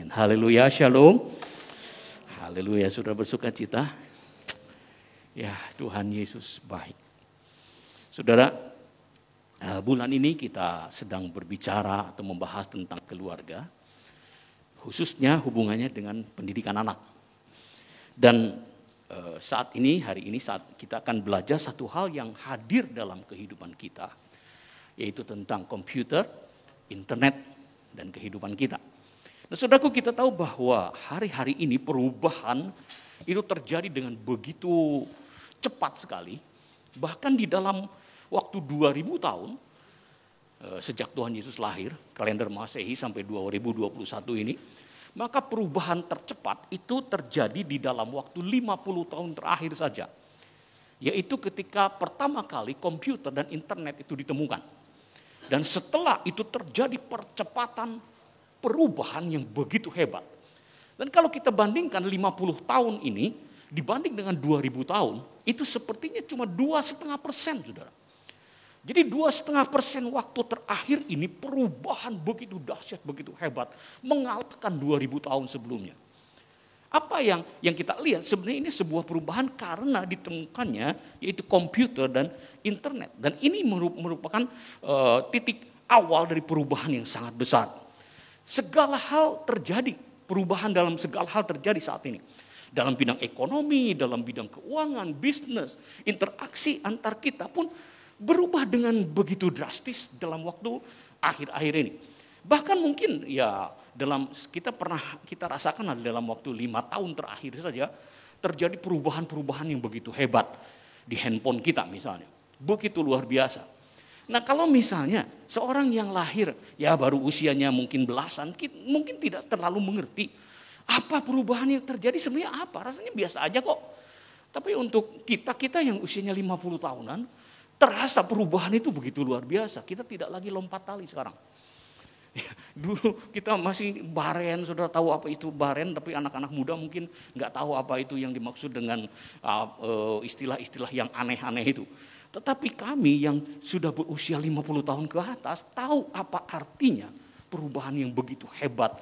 Amin. Haleluya, shalom. Haleluya, sudah bersuka cita. Ya, Tuhan Yesus baik. Saudara, bulan ini kita sedang berbicara atau membahas tentang keluarga, khususnya hubungannya dengan pendidikan anak. Dan hari ini saat kita akan belajar satu hal yang hadir dalam kehidupan kita, yaitu tentang komputer, internet, dan kehidupan kita. Nah, saudaraku, kita tahu bahwa hari-hari ini perubahan itu terjadi dengan begitu cepat sekali. Bahkan di dalam waktu 2000 tahun, sejak Tuhan Yesus lahir, kalender Masehi sampai 2021 ini, maka perubahan tercepat itu terjadi di dalam waktu 50 tahun terakhir saja. Yaitu ketika pertama kali komputer dan internet itu ditemukan. Dan setelah itu terjadi percepatan perubahan yang begitu hebat. Dan kalau kita bandingkan 50 tahun ini dibanding dengan 2000 tahun, itu sepertinya cuma 2,5%, saudara. Jadi 2,5% waktu terakhir ini perubahan begitu dahsyat, begitu hebat, mengalahkan 2000 tahun sebelumnya. Apa yang kita lihat sebenarnya ini sebuah perubahan karena ditemukannya yaitu komputer dan internet. Dan ini merupakan titik awal dari perubahan yang sangat besar. Segala hal terjadi, perubahan dalam segala hal terjadi saat ini. Dalam bidang ekonomi, dalam bidang keuangan, bisnis, interaksi antar kita pun berubah dengan begitu drastis dalam waktu akhir-akhir ini. Bahkan mungkin ya kita rasakan dalam waktu 5 tahun terakhir saja terjadi perubahan-perubahan yang begitu hebat di handphone kita misalnya. Begitu luar biasa. Nah, kalau misalnya seorang yang lahir ya baru usianya mungkin belasan, mungkin tidak terlalu mengerti apa perubahan yang terjadi sebenarnya apa. Rasanya biasa aja kok. Tapi untuk kita yang usianya 50 tahunan, terasa perubahan itu begitu luar biasa. Kita tidak lagi lompat tali sekarang. Ya, dulu kita masih baren, saudara tahu apa itu baren, tapi anak-anak muda mungkin nggak tahu apa itu yang dimaksud dengan istilah-istilah yang aneh-aneh itu. Tetapi kami yang sudah berusia 50 tahun ke atas tahu apa artinya perubahan yang begitu hebat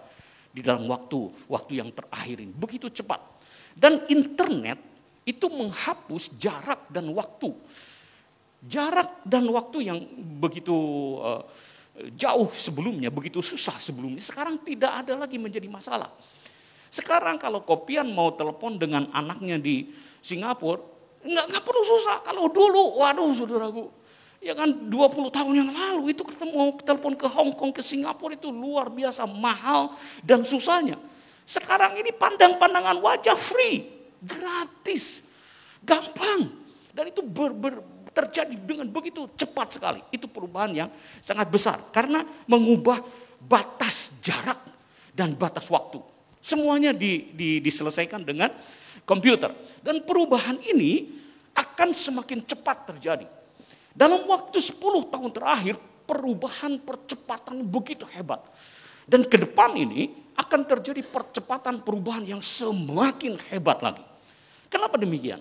di dalam waktu yang terakhir ini. Begitu cepat. Dan internet itu menghapus jarak dan waktu. Jarak dan waktu yang begitu jauh sebelumnya, begitu susah sebelumnya, sekarang tidak ada lagi menjadi masalah. Sekarang kalau Kopian mau telepon dengan anaknya di Singapura, Nggak perlu susah. Kalau dulu, waduh saudaraku, ya kan 20 tahun yang lalu itu ketemu telepon ke Hong Kong, ke Singapura itu luar biasa mahal dan susahnya. Sekarang ini pandang-pandangan wajah free, gratis, gampang. Dan itu terjadi dengan begitu cepat sekali. Itu perubahan yang sangat besar karena mengubah batas jarak dan batas waktu. Semuanya diselesaikan dengan komputer. Dan perubahan ini akan semakin cepat terjadi. Dalam waktu 10 tahun terakhir, perubahan percepatan begitu hebat. Dan ke depan ini akan terjadi percepatan perubahan yang semakin hebat lagi. Kenapa demikian?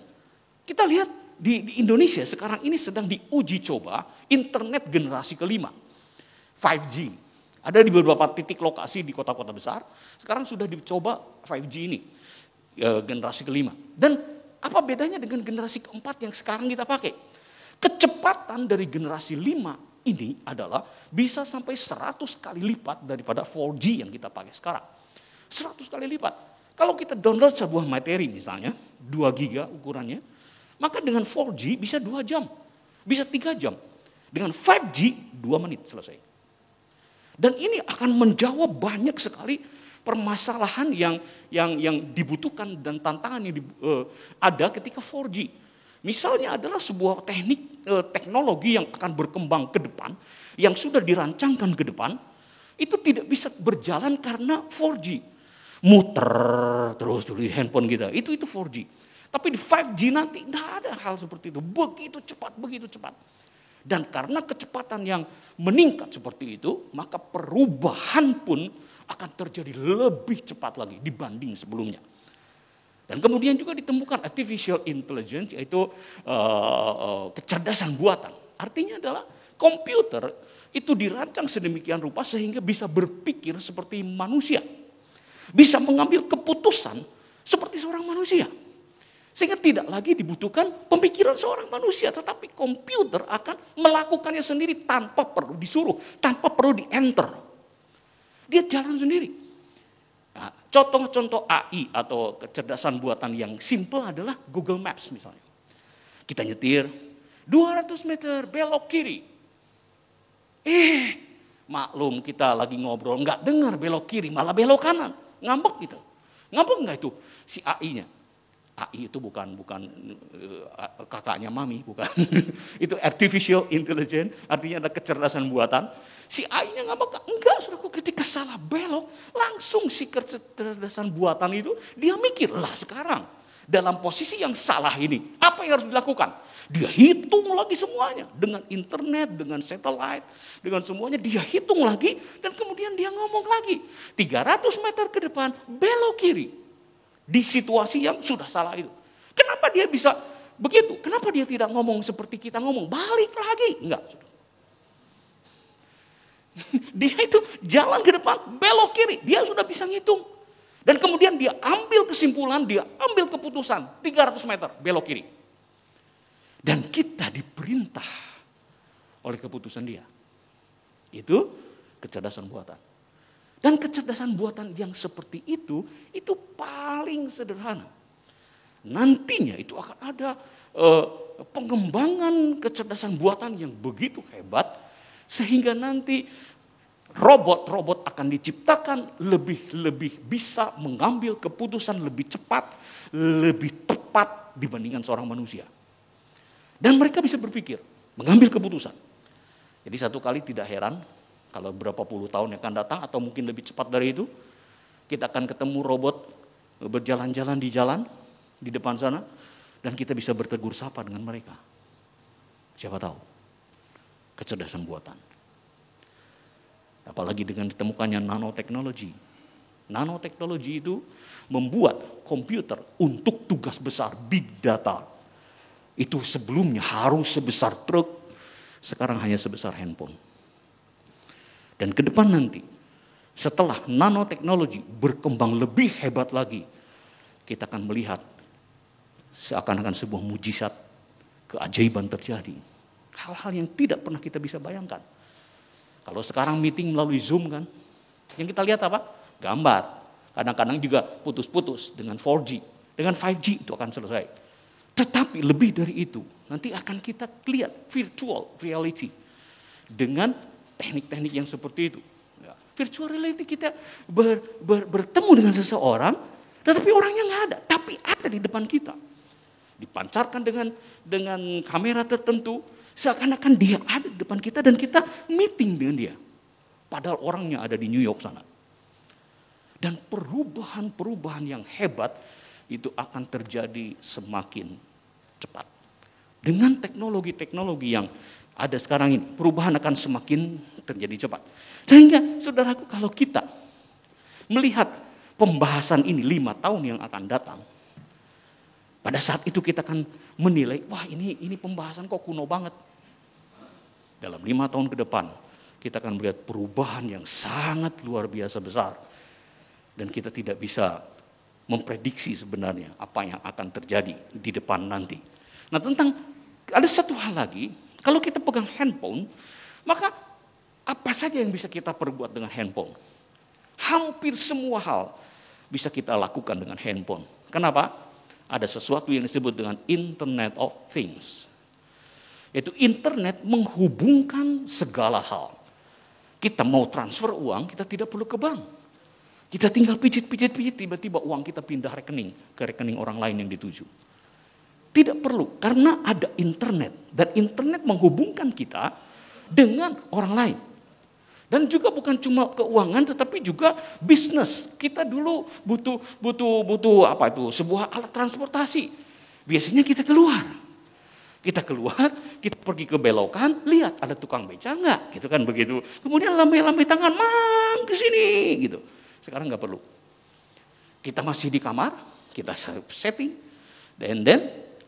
Kita lihat di Indonesia sekarang ini sedang diuji coba internet generasi kelima. 5G. Ada di beberapa titik lokasi di kota-kota besar. Sekarang sudah dicoba 5G ini. Generasi kelima. Dan apa bedanya dengan generasi keempat yang sekarang kita pakai? Kecepatan dari generasi 5 ini adalah bisa sampai 100 kali lipat daripada 4G yang kita pakai sekarang. 100 kali lipat. Kalau kita download sebuah materi misalnya, 2 giga ukurannya, maka dengan 4G bisa 2 jam, bisa 3 jam. Dengan 5G 2 menit selesai. Dan ini akan menjawab banyak sekali permasalahan yang dibutuhkan dan tantangan yang ada ketika 4G. Misalnya adalah sebuah teknologi yang akan berkembang ke depan, yang sudah dirancangkan ke depan, itu tidak bisa berjalan karena 4G. Muter terus di handphone kita, itu 4G. Tapi di 5G nanti tidak ada hal seperti itu, begitu cepat. Dan karena kecepatan yang meningkat seperti itu, maka perubahan pun akan terjadi lebih cepat lagi dibanding sebelumnya. Dan kemudian juga ditemukan artificial intelligence, yaitu kecerdasan buatan. Artinya adalah komputer itu dirancang sedemikian rupa sehingga bisa berpikir seperti manusia. bisa mengambil keputusan seperti seorang manusia. Sehingga tidak lagi dibutuhkan pemikiran seorang manusia, tetapi komputer akan melakukannya sendiri tanpa perlu disuruh, tanpa perlu di-enter. Dia jalan sendiri. Nah, contoh-contoh AI atau kecerdasan buatan yang simple adalah Google Maps misalnya. Kita nyetir, 200 meter belok kiri. Maklum kita lagi ngobrol, nggak dengar belok kiri, malah belok kanan. Ngambek gitu. Ngambek nggak itu si AI-nya? AI itu bukan kakaknya mami, bukan. Itu artificial intelligence, artinya ada kecerdasan buatan. Si AI-nya enggak, saudaraku, ketika salah belok, langsung si kecerdasan buatan itu, dia mikir, lah sekarang, dalam posisi yang salah ini, apa yang harus dilakukan? Dia hitung lagi semuanya, dengan internet, dengan satellite, dengan semuanya, dia hitung lagi, dan kemudian dia ngomong lagi, 300 meter ke depan, belok kiri. Di situasi yang sudah salah itu. Kenapa dia bisa begitu? Kenapa dia tidak ngomong seperti kita ngomong? Balik lagi. Enggak. Dia itu jalan ke depan, belok kiri. Dia sudah bisa ngitung. Dan kemudian dia ambil kesimpulan, dia ambil keputusan. 300 meter, belok kiri. Dan kita diperintah oleh keputusan dia. Itu kecerdasan buatan. Dan kecerdasan buatan yang seperti itu paling sederhana. Nantinya itu akan ada pengembangan kecerdasan buatan yang begitu hebat, sehingga nanti robot-robot akan diciptakan lebih bisa mengambil keputusan lebih cepat, lebih tepat dibandingkan seorang manusia. Dan mereka bisa berpikir, mengambil keputusan. Jadi satu kali tidak heran, kalau berapa puluh tahun yang akan datang atau mungkin lebih cepat dari itu, kita akan ketemu robot berjalan-jalan di depan sana, dan kita bisa bertegur sapa dengan mereka. Siapa tahu, kecerdasan buatan. Apalagi dengan ditemukannya nanoteknologi. Nanoteknologi itu membuat komputer untuk tugas besar, big data. Itu sebelumnya harus sebesar truk, sekarang hanya sebesar handphone. Dan ke depan nanti, setelah nanoteknologi berkembang lebih hebat lagi, kita akan melihat seakan-akan sebuah mujizat, keajaiban terjadi. Hal-hal yang tidak pernah kita bisa bayangkan. Kalau sekarang meeting melalui Zoom kan, yang kita lihat apa? Gambar. Kadang-kadang juga putus-putus dengan 4G. Dengan 5G itu akan selesai. Tetapi lebih dari itu, nanti akan kita lihat virtual reality. Dengan teknik-teknik yang seperti itu. Virtual reality kita bertemu dengan seseorang, tetapi orangnya nggak ada, tapi ada di depan kita. Dipancarkan dengan kamera tertentu, seakan-akan dia ada di depan kita dan kita meeting dengan dia. Padahal orangnya ada di New York sana. Dan perubahan-perubahan yang hebat itu akan terjadi semakin cepat. Dengan teknologi-teknologi yang ada sekarang ini, perubahan akan semakin terjadi cepat. Sehingga saudaraku, kalau kita melihat pembahasan ini 5 tahun yang akan datang, pada saat itu kita akan menilai, wah ini pembahasan kok kuno banget. Dalam 5 tahun ke depan, kita akan melihat perubahan yang sangat luar biasa besar. Dan kita tidak bisa memprediksi sebenarnya apa yang akan terjadi di depan nanti. Nah, ada satu hal lagi. Kalau kita pegang handphone, maka apa saja yang bisa kita perbuat dengan handphone? Hampir semua hal bisa kita lakukan dengan handphone. Kenapa? Ada sesuatu yang disebut dengan Internet of Things. Yaitu internet menghubungkan segala hal. Kita mau transfer uang, kita tidak perlu ke bank. Kita tinggal pijit, tiba-tiba uang kita pindah rekening ke rekening orang lain yang dituju. Tidak perlu, karena ada internet. Dan internet menghubungkan kita dengan orang lain. Dan juga bukan cuma keuangan, tetapi juga bisnis. Kita dulu butuh apa itu? Sebuah alat transportasi. Biasanya kita keluar. Kita pergi ke belokan, lihat ada tukang beca enggak? Gitu kan begitu. Kemudian lambai-lambai tangan, "Mang, ke sini." Gitu. Sekarang enggak perlu. Kita masih di kamar, kita setting, dan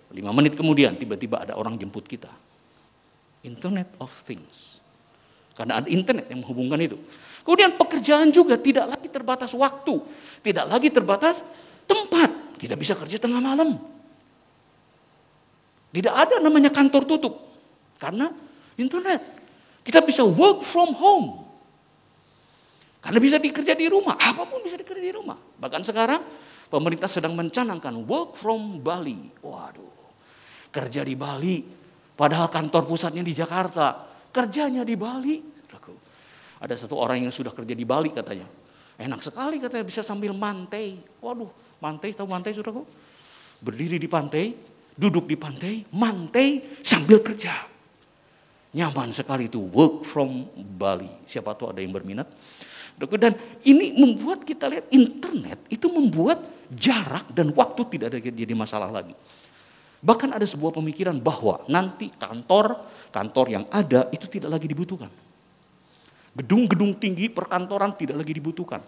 5 menit kemudian tiba-tiba ada orang jemput kita. Internet of Things. Karena ada internet yang menghubungkan itu. Kemudian pekerjaan juga tidak lagi terbatas waktu, tidak lagi terbatas tempat. Kita bisa kerja tengah malam. Tidak ada namanya kantor tutup karena internet. Kita bisa work from home. Karena bisa dikerja di rumah, apapun bisa dikerja di rumah. Bahkan sekarang pemerintah sedang mencanangkan work from Bali. Waduh, kerja di Bali, padahal kantor pusatnya di Jakarta, kerjanya di Bali. Ada satu orang yang sudah kerja di Bali katanya, enak sekali katanya, bisa sambil mantai. Waduh, mantai, tahu mantai saudaraku? Berdiri di pantai, duduk di pantai, mantai sambil kerja. Nyaman sekali itu, work from Bali. Siapa tahu ada yang berminat. Dan ini membuat kita lihat internet itu membuat jarak dan waktu tidak ada jadi masalah lagi. Bahkan ada sebuah pemikiran bahwa nanti kantor yang ada itu tidak lagi dibutuhkan. Gedung-gedung tinggi perkantoran tidak lagi dibutuhkan.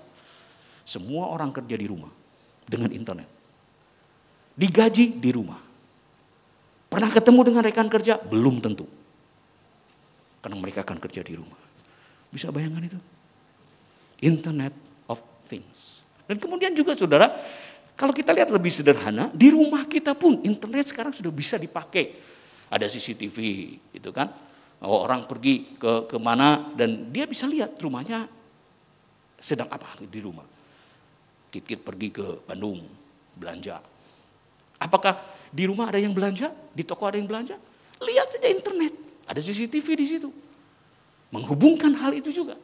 Semua orang kerja di rumah dengan internet. Digaji di rumah. Pernah ketemu dengan rekan kerja? Belum tentu. Karena mereka akan kerja di rumah. Bisa bayangkan itu? Internet of Things. Dan kemudian juga saudara, kalau kita lihat lebih sederhana, di rumah kita pun internet sekarang sudah bisa dipakai. Ada CCTV, gitu kan? Orang pergi ke mana dan dia bisa lihat rumahnya sedang apa di rumah. Kit-kit pergi ke Bandung belanja. Apakah di rumah ada yang belanja? Di toko ada yang belanja? Lihat saja internet, ada CCTV di situ. Menghubungkan hal itu juga.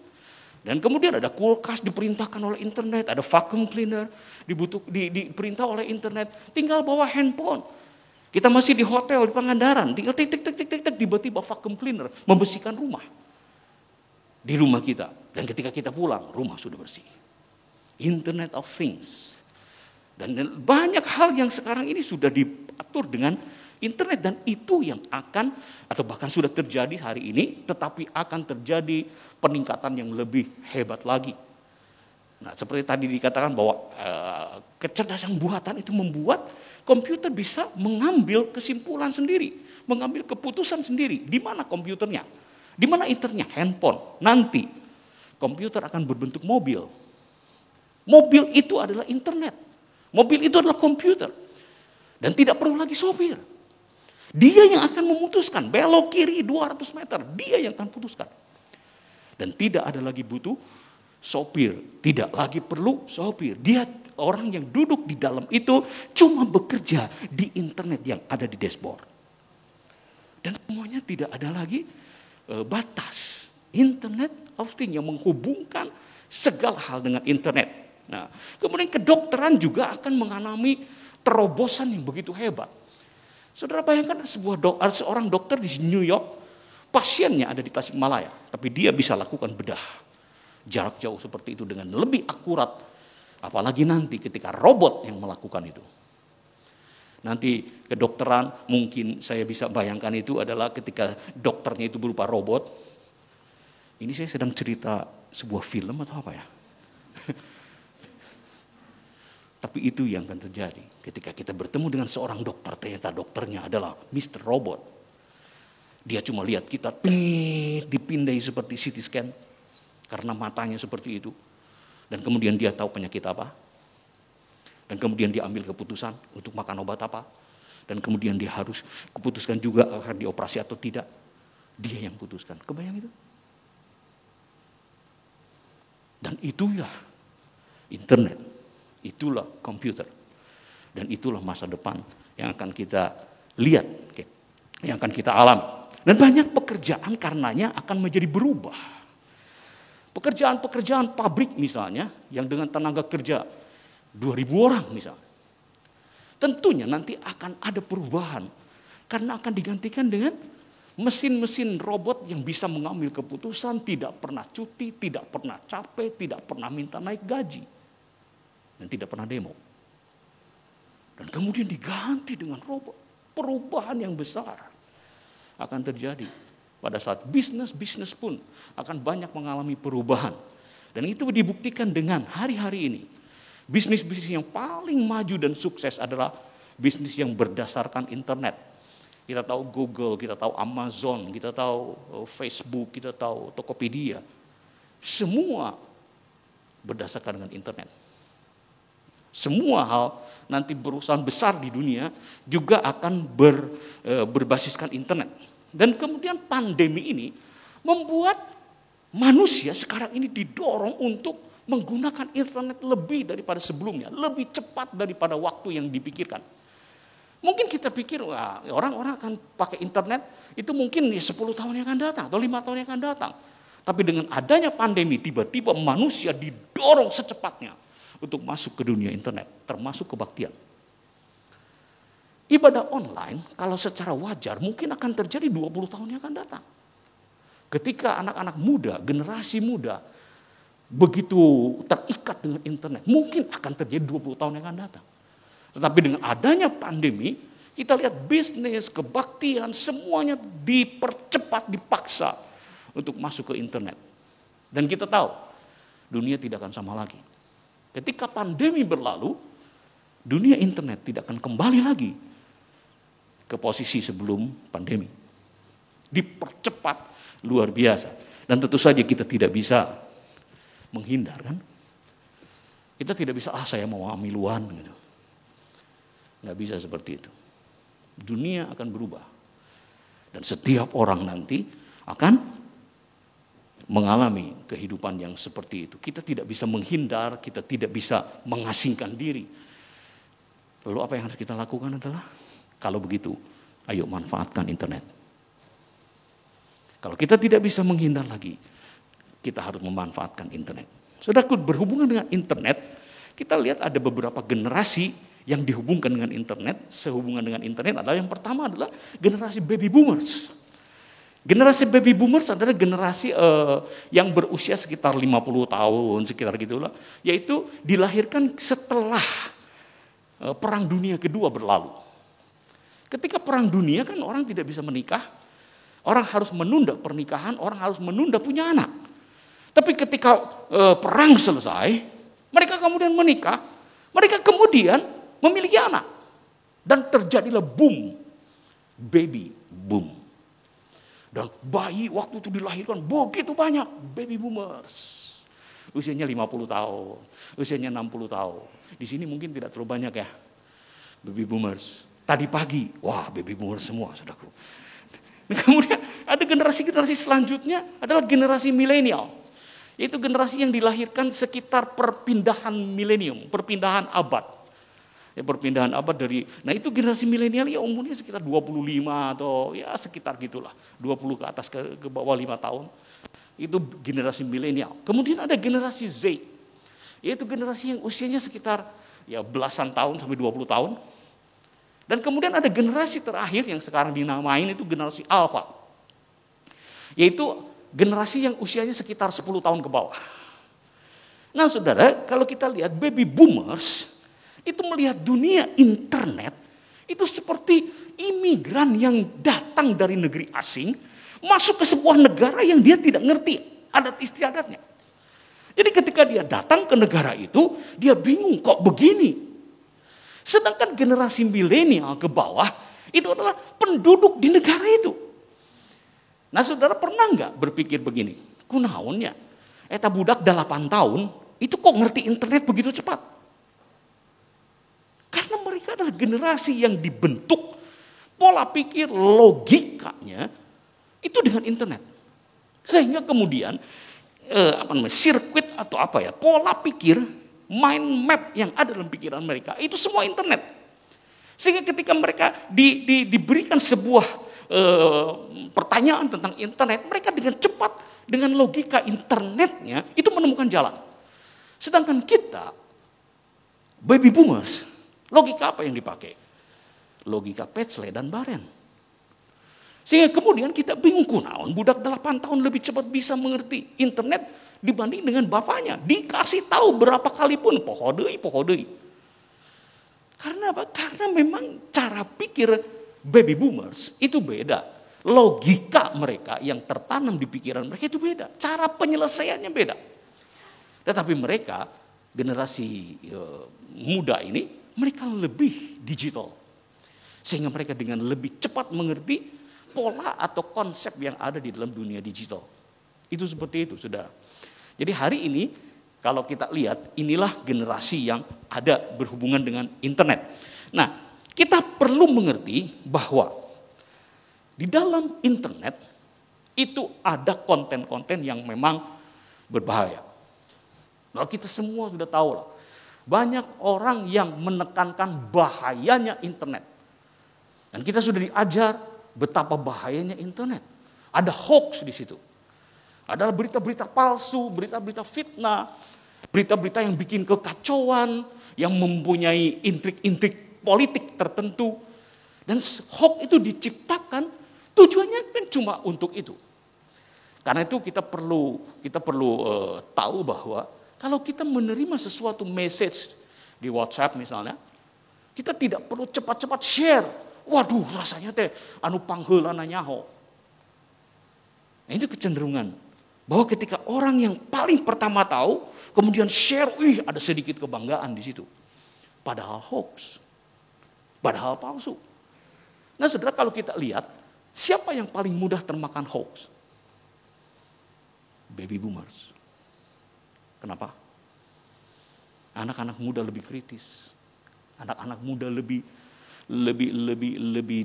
Dan kemudian ada kulkas diperintahkan oleh internet, ada vacuum cleaner diperintah oleh internet. Tinggal bawa handphone. Kita masih di hotel di Pangandaran, tinggal tik tiba-tiba vacuum cleaner membersihkan rumah. Di rumah kita. Dan ketika kita pulang, rumah sudah bersih. Internet of Things. Dan banyak hal yang sekarang ini sudah diatur dengan internet, dan itu yang akan atau bahkan sudah terjadi hari ini, tetapi akan terjadi peningkatan yang lebih hebat lagi. Nah, seperti tadi dikatakan bahwa kecerdasan buatan itu membuat komputer bisa mengambil kesimpulan sendiri, mengambil keputusan sendiri. Di mana komputernya? Di mana internetnya? Handphone. Nanti komputer akan berbentuk mobil. Mobil itu adalah internet. Mobil itu adalah komputer. Dan tidak perlu lagi sopir. Dia yang akan memutuskan, belok kiri 200 meter, dia yang akan putuskan. Dan tidak ada lagi butuh sopir, tidak lagi perlu sopir. Dia orang yang duduk di dalam itu cuma bekerja di internet yang ada di dashboard. Dan semuanya tidak ada lagi batas. Internet of Things yang menghubungkan segala hal dengan internet. Nah, kemudian kedokteran juga akan mengalami terobosan yang begitu hebat. Saudara bayangkan seorang dokter di New York, pasiennya ada di Tasikmalaya, tapi dia bisa lakukan bedah jarak jauh seperti itu dengan lebih akurat. Apalagi nanti ketika robot yang melakukan itu. Nanti kedokteran mungkin saya bisa bayangkan itu adalah ketika dokternya itu berupa robot. Ini saya sedang cerita sebuah film atau apa ya? Tapi itu yang akan terjadi ketika kita bertemu dengan seorang dokter, ternyata dokternya adalah Mr. Robot. Dia cuma lihat kita dipindai seperti CT scan karena matanya seperti itu. Dan kemudian dia tahu penyakit apa. Dan kemudian dia ambil keputusan untuk makan obat apa. Dan kemudian dia harus keputuskan juga akan dioperasi atau tidak. Dia yang putuskan. Kebayang itu? Dan itulah internet. Itulah komputer. Dan itulah masa depan yang akan kita lihat, yang akan kita alami. Dan banyak pekerjaan karenanya akan menjadi berubah. Pekerjaan-pekerjaan pabrik misalnya, yang dengan tenaga kerja 2.000 orang misalnya. Tentunya nanti akan ada perubahan. Karena akan digantikan dengan mesin-mesin robot yang bisa mengambil keputusan, tidak pernah cuti, tidak pernah capek, tidak pernah minta naik gaji. Dan tidak pernah demo. Dan kemudian diganti dengan robot. Perubahan yang besar akan terjadi. Pada saat bisnis pun akan banyak mengalami perubahan. Dan itu dibuktikan dengan hari-hari ini. Bisnis-bisnis yang paling maju dan sukses adalah bisnis yang berdasarkan internet. Kita tahu Google, kita tahu Amazon, kita tahu Facebook, kita tahu Tokopedia. Semua berdasarkan dengan internet. Semua hal nanti perusahaan besar di dunia juga akan berbasiskan internet. Dan kemudian pandemi ini membuat manusia sekarang ini didorong untuk menggunakan internet lebih daripada sebelumnya, lebih cepat daripada waktu yang dipikirkan. Mungkin kita pikir wah, orang-orang akan pakai internet itu mungkin 10 tahun yang akan datang atau 5 tahun yang akan datang. Tapi dengan adanya pandemi tiba-tiba manusia didorong secepatnya untuk masuk ke dunia internet, termasuk kebaktian. Ibadah online kalau secara wajar mungkin akan terjadi 20 tahun yang akan datang. Ketika anak-anak muda, generasi muda begitu terikat dengan internet, mungkin akan terjadi 20 tahun yang akan datang. Tetapi dengan adanya pandemi, kita lihat bisnis, kebaktian, semuanya dipercepat, dipaksa untuk masuk ke internet. Dan kita tahu, dunia tidak akan sama lagi. Ketika pandemi berlalu, dunia internet tidak akan kembali lagi ke posisi sebelum pandemi. Dipercepat luar biasa. Dan tentu saja kita tidak bisa menghindar, kan? Kita tidak bisa, saya mau amiluan gitu. Nggak bisa seperti itu. Dunia akan berubah. Dan setiap orang nanti akan mengalami kehidupan yang seperti itu. Kita tidak bisa menghindar, kita tidak bisa mengasingkan diri. Lalu apa yang harus kita lakukan adalah, kalau begitu, ayo manfaatkan internet. Kalau kita tidak bisa menghindar lagi, kita harus memanfaatkan internet. Saudaraku, berhubungan dengan internet, kita lihat ada beberapa generasi yang dihubungkan dengan internet. Sehubungan dengan internet adalah yang pertama adalah generasi baby boomers. Generasi baby boomers adalah generasi yang berusia sekitar 50 tahun, sekitar gitulah, yaitu dilahirkan setelah Perang Dunia Kedua berlalu. Ketika Perang Dunia kan orang tidak bisa menikah, orang harus menunda pernikahan, orang harus menunda punya anak. Tapi ketika perang selesai, mereka kemudian menikah, mereka kemudian memiliki anak. Dan terjadilah boom, baby boom. Dan bayi waktu itu dilahirkan begitu banyak, baby boomers. Usianya 50 tahun, usianya 60 tahun. Di sini mungkin tidak terlalu banyak ya, baby boomers. Tadi pagi, wah baby boomers semua, saudaraku. Dan kemudian ada generasi-generasi selanjutnya adalah generasi milenial. Yaitu generasi yang dilahirkan sekitar perpindahan milenium, perpindahan abad. Ya, perpindahan abad dari, nah itu generasi milenial ya umurnya sekitar 25 atau ya sekitar gitulah, 20 ke atas ke bawah 5 tahun. Itu generasi milenial. Kemudian ada generasi Z, yaitu generasi yang usianya sekitar ya belasan tahun sampai 20 tahun. Dan kemudian ada generasi terakhir yang sekarang dinamain itu generasi Alpha, yaitu generasi yang usianya sekitar 10 tahun ke bawah. Nah saudara, kalau kita lihat baby boomers itu melihat dunia internet itu seperti imigran yang datang dari negeri asing masuk ke sebuah negara yang dia tidak ngerti adat istiadatnya. Jadi ketika dia datang ke negara itu, dia bingung kok begini. Sedangkan generasi milenial ke bawah itu adalah penduduk di negara itu. Nah saudara pernah nggak berpikir begini, kunaonnya, eta budak 8 tahun itu kok ngerti internet begitu cepat? Karena mereka adalah generasi yang dibentuk pola pikir logikanya itu dengan internet. Sehingga kemudian sirkuit atau pola pikir, mind map yang ada dalam pikiran mereka itu semua internet. Sehingga ketika mereka diberikan sebuah pertanyaan tentang internet, mereka dengan cepat dengan logika internetnya itu menemukan jalan. Sedangkan kita baby boomers, logika apa yang dipakai? Logika Petzle dan Baren. Sehingga kemudian kita bingung kunaon budak 8 tahun lebih cepat bisa mengerti internet dibanding dengan bapaknya. Dikasih tahu berapa kali pun pohodei. Karena apa? Karena memang cara pikir baby boomers itu beda. Logika mereka yang tertanam di pikiran mereka itu beda. Cara penyelesaiannya beda. Tetapi mereka, generasi muda ini, mereka lebih digital. Sehingga mereka dengan lebih cepat mengerti pola atau konsep yang ada di dalam dunia digital. Itu seperti itu, saudara. Jadi hari ini, Kalau kita lihat, inilah generasi yang ada berhubungan dengan internet. Nah, kita perlu mengerti bahwa di dalam internet itu ada konten-konten yang memang berbahaya. Nah, kita semua sudah tahu lah, banyak orang yang menekankan bahayanya internet. Dan kita sudah diajar betapa bahayanya internet. Ada hoax di situ. Ada berita-berita palsu, berita-berita fitnah, berita-berita yang bikin kekacauan, yang mempunyai intrik-intrik politik tertentu. Dan hoax itu diciptakan tujuannya kan cuma untuk itu. Karena itu kita perlu tahu bahwa kalau kita menerima sesuatu message di WhatsApp misalnya, kita tidak perlu cepat-cepat share. Waduh, rasanya teh anu pangheulana nyaho. Nah, itu kecenderungan bahwa ketika orang yang paling pertama tahu, kemudian share, ada sedikit kebanggaan di situ. Padahal hoax. Padahal palsu. Nah, saudara, kalau kita lihat, siapa yang paling mudah termakan hoax? Baby boomers. Kenapa? Anak-anak muda lebih kritis. Anak-anak muda lebih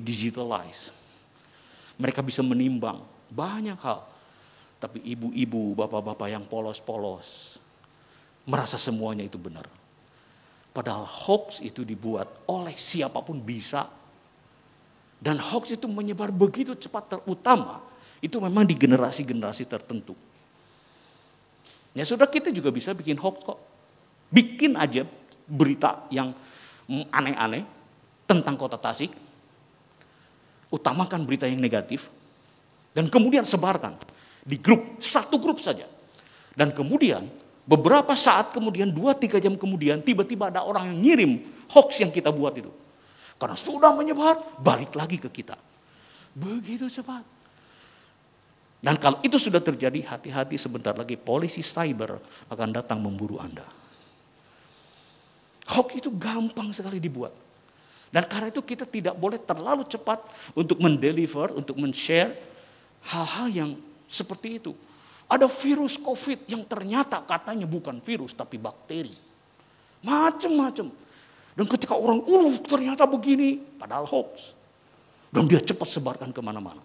digitalize. Mereka bisa menimbang banyak hal. Tapi ibu-ibu, bapak-bapak yang polos-polos merasa semuanya itu benar. Padahal hoax itu dibuat oleh siapapun bisa. Dan hoax itu menyebar begitu cepat, terutama itu memang di generasi-generasi tertentu. Ya sudah, kita juga bisa bikin hoax kok. Bikin aja berita yang aneh-aneh tentang kota Tasik. Utamakan berita yang negatif. Dan kemudian sebarkan di grup, satu grup saja. Dan kemudian beberapa saat kemudian, 2-3 jam kemudian, tiba-tiba ada orang yang ngirim hoax yang kita buat itu. Karena sudah menyebar, balik lagi ke kita. Begitu cepat. Dan kalau itu sudah terjadi, hati-hati, sebentar lagi polisi cyber akan datang memburu Anda. Hoax itu gampang sekali dibuat. Dan karena itu kita tidak boleh terlalu cepat untuk mendeliver, untuk men-share hal-hal yang seperti itu. Ada virus COVID yang ternyata katanya bukan virus tapi bakteri. Macam-macam. Dan ketika orang, ternyata begini, padahal hoax. Dan dia cepat sebarkan kemana-mana.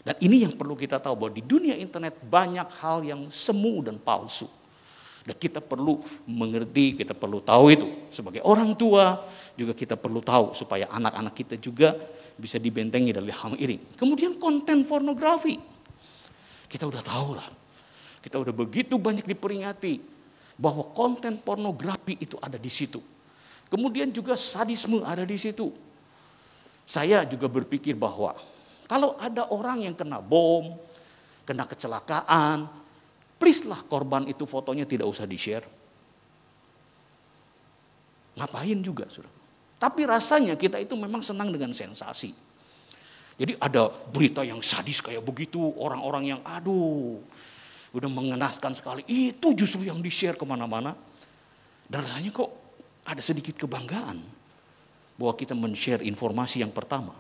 Dan ini yang perlu kita tahu, bahwa di dunia internet banyak hal yang semu dan palsu. Dan kita perlu mengerti, kita perlu tahu itu. Sebagai orang tua juga kita perlu tahu supaya anak-anak kita juga bisa dibentengi dari hal ini. Kemudian konten pornografi. Kita udah tahu lah. Kita udah begitu banyak diperingati bahwa konten pornografi itu ada di situ. Kemudian juga sadisme ada di situ. Saya juga berpikir bahwa kalau ada orang yang kena bom, kena kecelakaan, please lah korban itu fotonya tidak usah di-share. Ngapain juga, saudara. Tapi rasanya kita itu memang senang dengan sensasi. Jadi ada berita yang sadis kayak begitu, orang-orang yang udah mengenaskan sekali. Itu justru yang di-share kemana-mana. Dan rasanya kok ada sedikit kebanggaan bahwa kita men-share informasi yang pertama.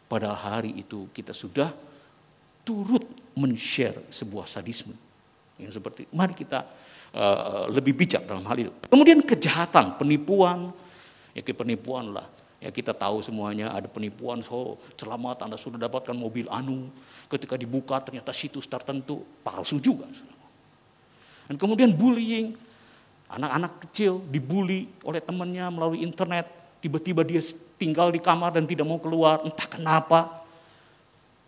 Padahal hari itu kita sudah turut men-share sebuah sadisme. Yang seperti, mari kita lebih bijak dalam hal itu. Kemudian kejahatan, penipuan. Ya penipuan lah. Ya kita tahu semuanya ada penipuan, selamat Anda sudah dapatkan mobil anu. Ketika dibuka ternyata situs tertentu, palsu juga. Dan kemudian bullying. Anak-anak kecil dibully oleh temannya melalui internet. Tiba-tiba dia tinggal di kamar dan tidak mau keluar, entah kenapa.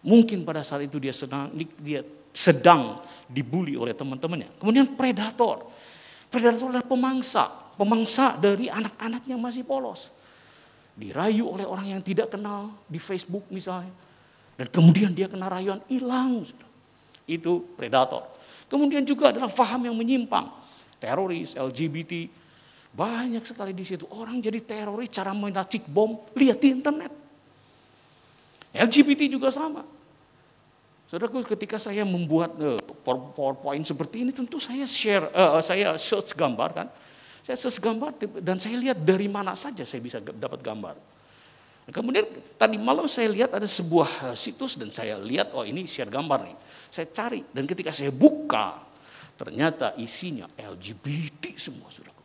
Mungkin pada saat itu dia sedang dibully oleh teman-temannya. Kemudian predator. Predator adalah pemangsa dari anak-anak yang masih polos. Dirayu oleh orang yang tidak kenal di Facebook misalnya. Dan kemudian dia kena rayuan, hilang. Itu predator. Kemudian juga adalah faham yang menyimpang. Teroris, LGBT, banyak sekali di situ. Orang jadi teroris, cara meracik bom, lihat di internet. LGBT juga sama. Saudaraku, ketika saya membuat PowerPoint seperti ini, tentu saya saya search gambar kan. Saya search gambar dan saya lihat dari mana saja saya bisa dapat gambar. Kemudian tadi malam saya lihat ada sebuah situs dan saya lihat, ini share gambar nih. Saya cari dan ketika saya buka, Ternyata isinya LGBT semua, saudaraku.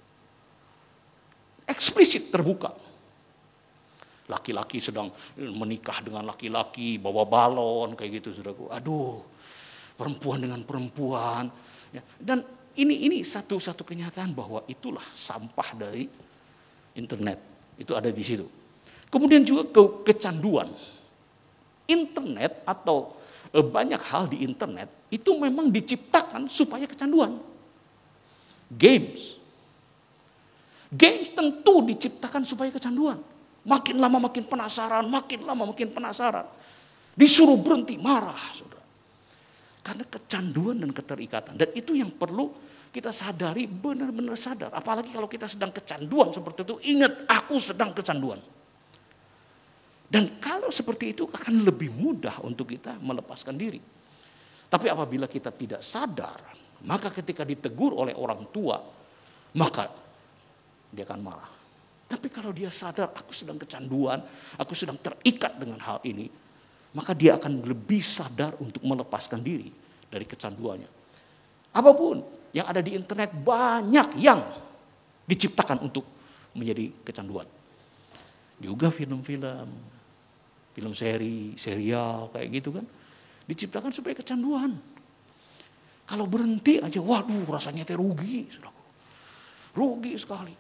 Eksplisit terbuka. Laki-laki sedang menikah dengan laki-laki, bawa balon kayak gitu, saudaraku. Aduh, perempuan dengan perempuan. Ya. Dan ini satu kenyataan bahwa itulah sampah dari internet. Itu ada di situ. Kemudian juga kecanduan. Internet atau banyak hal di internet itu memang diciptakan supaya kecanduan. Games tentu diciptakan supaya kecanduan. Makin lama makin penasaran, makin lama makin penasaran. Disuruh berhenti marah, saudara. Karena kecanduan dan keterikatan. Dan itu yang perlu kita sadari, benar-benar sadar. Apalagi kalau kita sedang kecanduan seperti itu, ingat aku sedang kecanduan. Dan kalau seperti itu akan lebih mudah untuk kita melepaskan diri. Tapi apabila kita tidak sadar, maka ketika ditegur oleh orang tua, maka dia akan marah. Tapi kalau dia sadar, aku sedang kecanduan, aku sedang terikat dengan hal ini, maka dia akan lebih sadar untuk melepaskan diri dari kecanduannya. Apapun yang ada di internet, banyak yang diciptakan untuk menjadi kecanduan. Juga film-film, film seri, serial kayak gitu kan, diciptakan supaya kecanduan. Kalau berhenti aja, waduh rasanya rugi, saudaraku. Rugi sekali.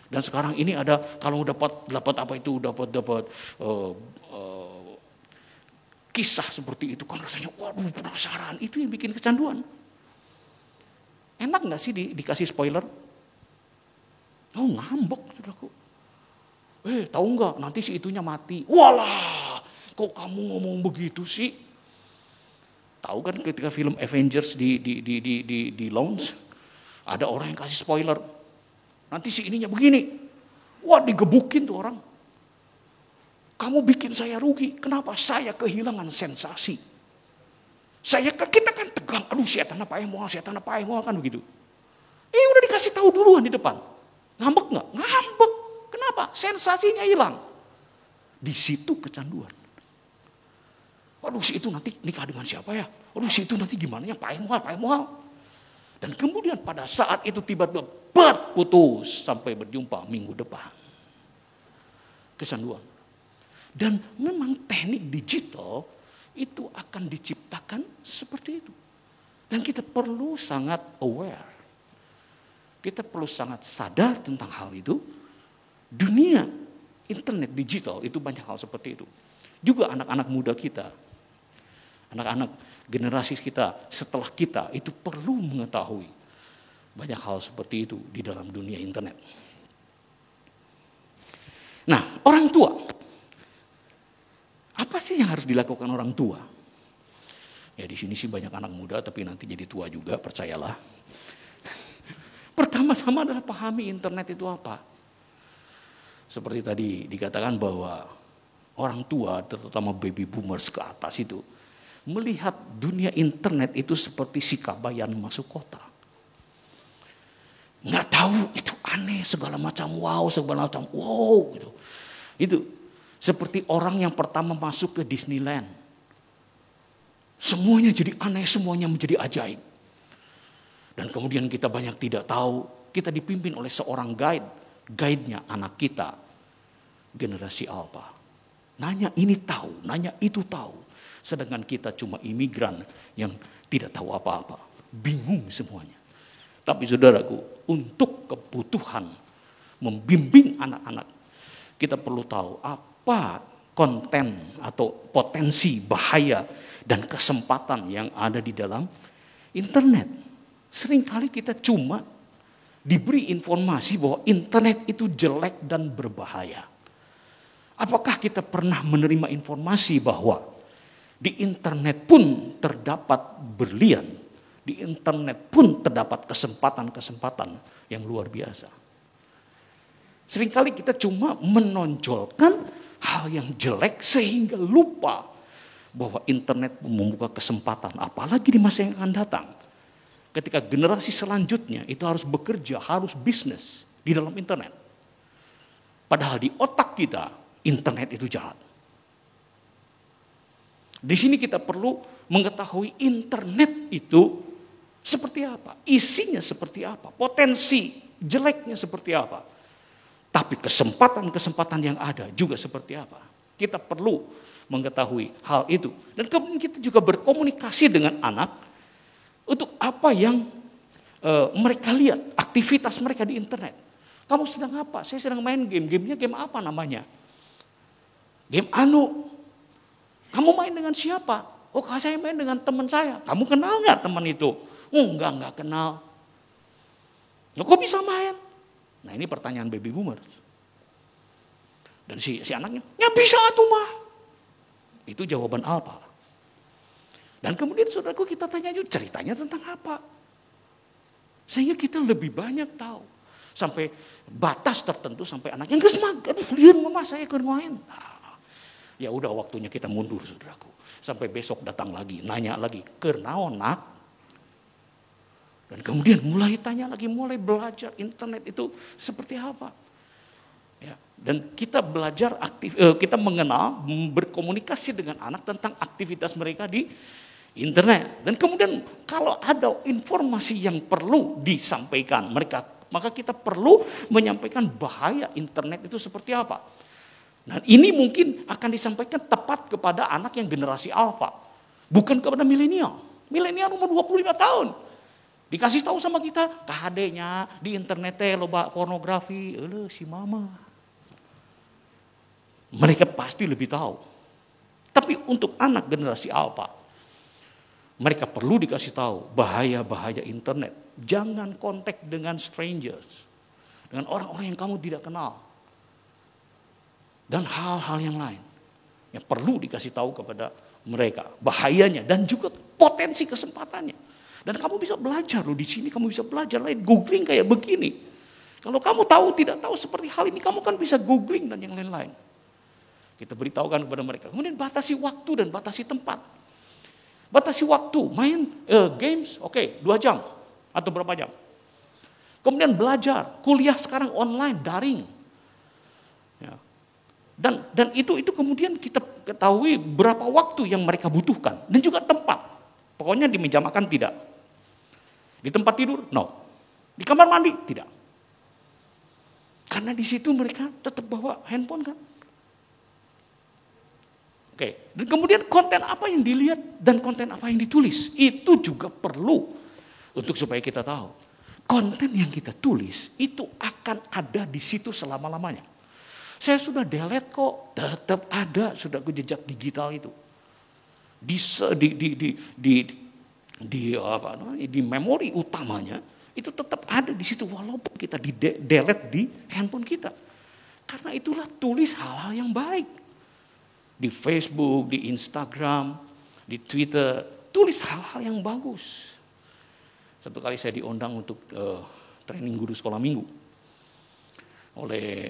Dan sekarang ini ada kalau dapat apa itu, dapat kisah seperti itu kan rasanya, waduh penasaran, itu yang bikin kecanduan. Enak nggak sih dikasih spoiler? Oh ngambek, saudaraku. Tahu nggak nanti si itunya mati. Walah, kok kamu ngomong begitu sih? Tahu kan ketika film Avengers di launch, ada orang yang kasih spoiler. Nanti si ininya begini. Wah, digebukin tuh orang. Kamu bikin saya rugi. Kenapa? Saya kehilangan sensasi. Kita kan tegang. Aduh, setan apa yang mau kan begitu. Udah dikasih tahu duluan di depan. Ngambek nggak? Ngambek. Kenapa? Sensasinya hilang. Di situ kecanduan. Waduh, si itu nanti nikah dengan siapa ya? Waduh, si itu nanti gimana ya? Pak Emual. Dan kemudian pada saat itu tiba-tiba putus sampai berjumpa minggu depan. Kecanduan. Dan memang teknik digital itu akan diciptakan seperti itu. Dan kita perlu sangat aware. Kita perlu sangat sadar tentang hal itu. Dunia internet digital itu banyak hal seperti itu. Juga anak-anak muda kita, anak-anak generasi kita setelah kita itu perlu mengetahui banyak hal seperti itu di dalam dunia internet. Nah, orang tua. Apa sih yang harus dilakukan orang tua? Ya di sini sih banyak anak muda tapi nanti jadi tua juga, percayalah. Pertama-tama adalah pahami internet itu apa. Seperti tadi dikatakan bahwa orang tua, terutama baby boomers ke atas itu, melihat dunia internet itu seperti si kabayan masuk kota. Nggak tahu, itu aneh, segala macam wow gitu. Itu seperti orang yang pertama masuk ke Disneyland. Semuanya jadi aneh, semuanya menjadi ajaib. Dan kemudian kita banyak tidak tahu, kita dipimpin oleh seorang guide-nya anak kita, generasi Alpha. Nanya ini tahu, nanya itu tahu. Sedangkan kita cuma imigran yang tidak tahu apa-apa. Bingung semuanya. Tapi saudaraku, untuk kebutuhan membimbing anak-anak, kita perlu tahu apa konten atau potensi bahaya dan kesempatan yang ada di dalam internet. Seringkali kita cuma diberi informasi bahwa internet itu jelek dan berbahaya. Apakah kita pernah menerima informasi bahwa di internet pun terdapat berlian, di internet pun terdapat kesempatan-kesempatan yang luar biasa. Seringkali kita cuma menonjolkan hal yang jelek sehingga lupa bahwa internet membuka kesempatan, apalagi di masa yang akan datang. Ketika generasi selanjutnya itu harus bekerja, harus bisnis di dalam internet. Padahal di otak kita, internet itu jahat. Di sini kita perlu mengetahui internet itu seperti apa, isinya seperti apa, potensi jeleknya seperti apa. Tapi kesempatan-kesempatan yang ada juga seperti apa. Kita perlu mengetahui hal itu. Dan kemudian kita juga berkomunikasi dengan anak untuk apa yang mereka lihat, aktivitas mereka di internet. Kamu sedang apa? Saya sedang main game. Gamenya game apa namanya? Game anu. Kamu main dengan siapa? Oh, saya main dengan teman saya. Kamu kenal nggak teman itu? Enggak kenal. Loh, kok bisa main? Nah, ini pertanyaan baby boomers. Dan si anaknya, ya bisa tuh mah. Itu jawaban apa? Dan kemudian saudaraku kita tanya juga ceritanya tentang apa? Sehingga kita lebih banyak tahu. Sampai batas tertentu sampai anaknya, enggak semangat, aduh lihat mama saya ikut main. Nah, ya udah waktunya kita mundur saudaraku. Sampai besok datang lagi, nanya lagi, kenaon nak? Dan kemudian mulai tanya lagi, mulai belajar internet itu seperti apa. Ya, dan kita belajar kita mengenal, berkomunikasi dengan anak tentang aktivitas mereka di internet. Dan kemudian kalau ada informasi yang perlu disampaikan mereka, maka kita perlu menyampaikan bahaya internet itu seperti apa. Nah, ini mungkin akan disampaikan tepat kepada anak yang generasi alfa, bukan kepada milenial. Milenial umur 25 tahun. Dikasih tahu sama kita, KHD-nya di internet loba pornografi, si mama. Mereka pasti lebih tahu. Tapi untuk anak generasi alfa, mereka perlu dikasih tahu bahaya-bahaya internet. Jangan kontak dengan strangers, dengan orang-orang yang kamu tidak kenal. Dan hal-hal yang lain yang perlu dikasih tahu kepada mereka. Bahayanya dan juga potensi kesempatannya. Dan kamu bisa belajar loh di sini, kamu bisa belajar lain googling kayak begini. Kalau kamu tahu tidak tahu seperti hal ini, kamu kan bisa googling dan yang lain-lain. Kita beritahukan kepada mereka. Kemudian batasi waktu dan batasi tempat. Batasi waktu, main games, oke, 2 jam atau berapa jam. Kemudian belajar, kuliah sekarang online, daring. Ya. Dan itu kemudian kita ketahui berapa waktu yang mereka butuhkan. Dan juga tempat. Pokoknya di meja makan tidak. Di tempat tidur, no. Di kamar mandi, tidak. Karena di situ mereka tetap bawa handphone kan. Oke. Dan kemudian konten apa yang dilihat dan konten apa yang ditulis. Itu juga perlu untuk supaya kita tahu. Konten yang kita tulis itu akan ada di situ selama-lamanya. Saya sudah delete kok, tetap ada sudah jejak digital itu. Di memori utamanya itu tetap ada di situ walaupun kita delete di handphone kita. Karena itulah tulis hal-hal yang baik. Di Facebook, di Instagram, di Twitter, tulis hal-hal yang bagus. Satu kali saya diundang untuk training guru sekolah minggu oleh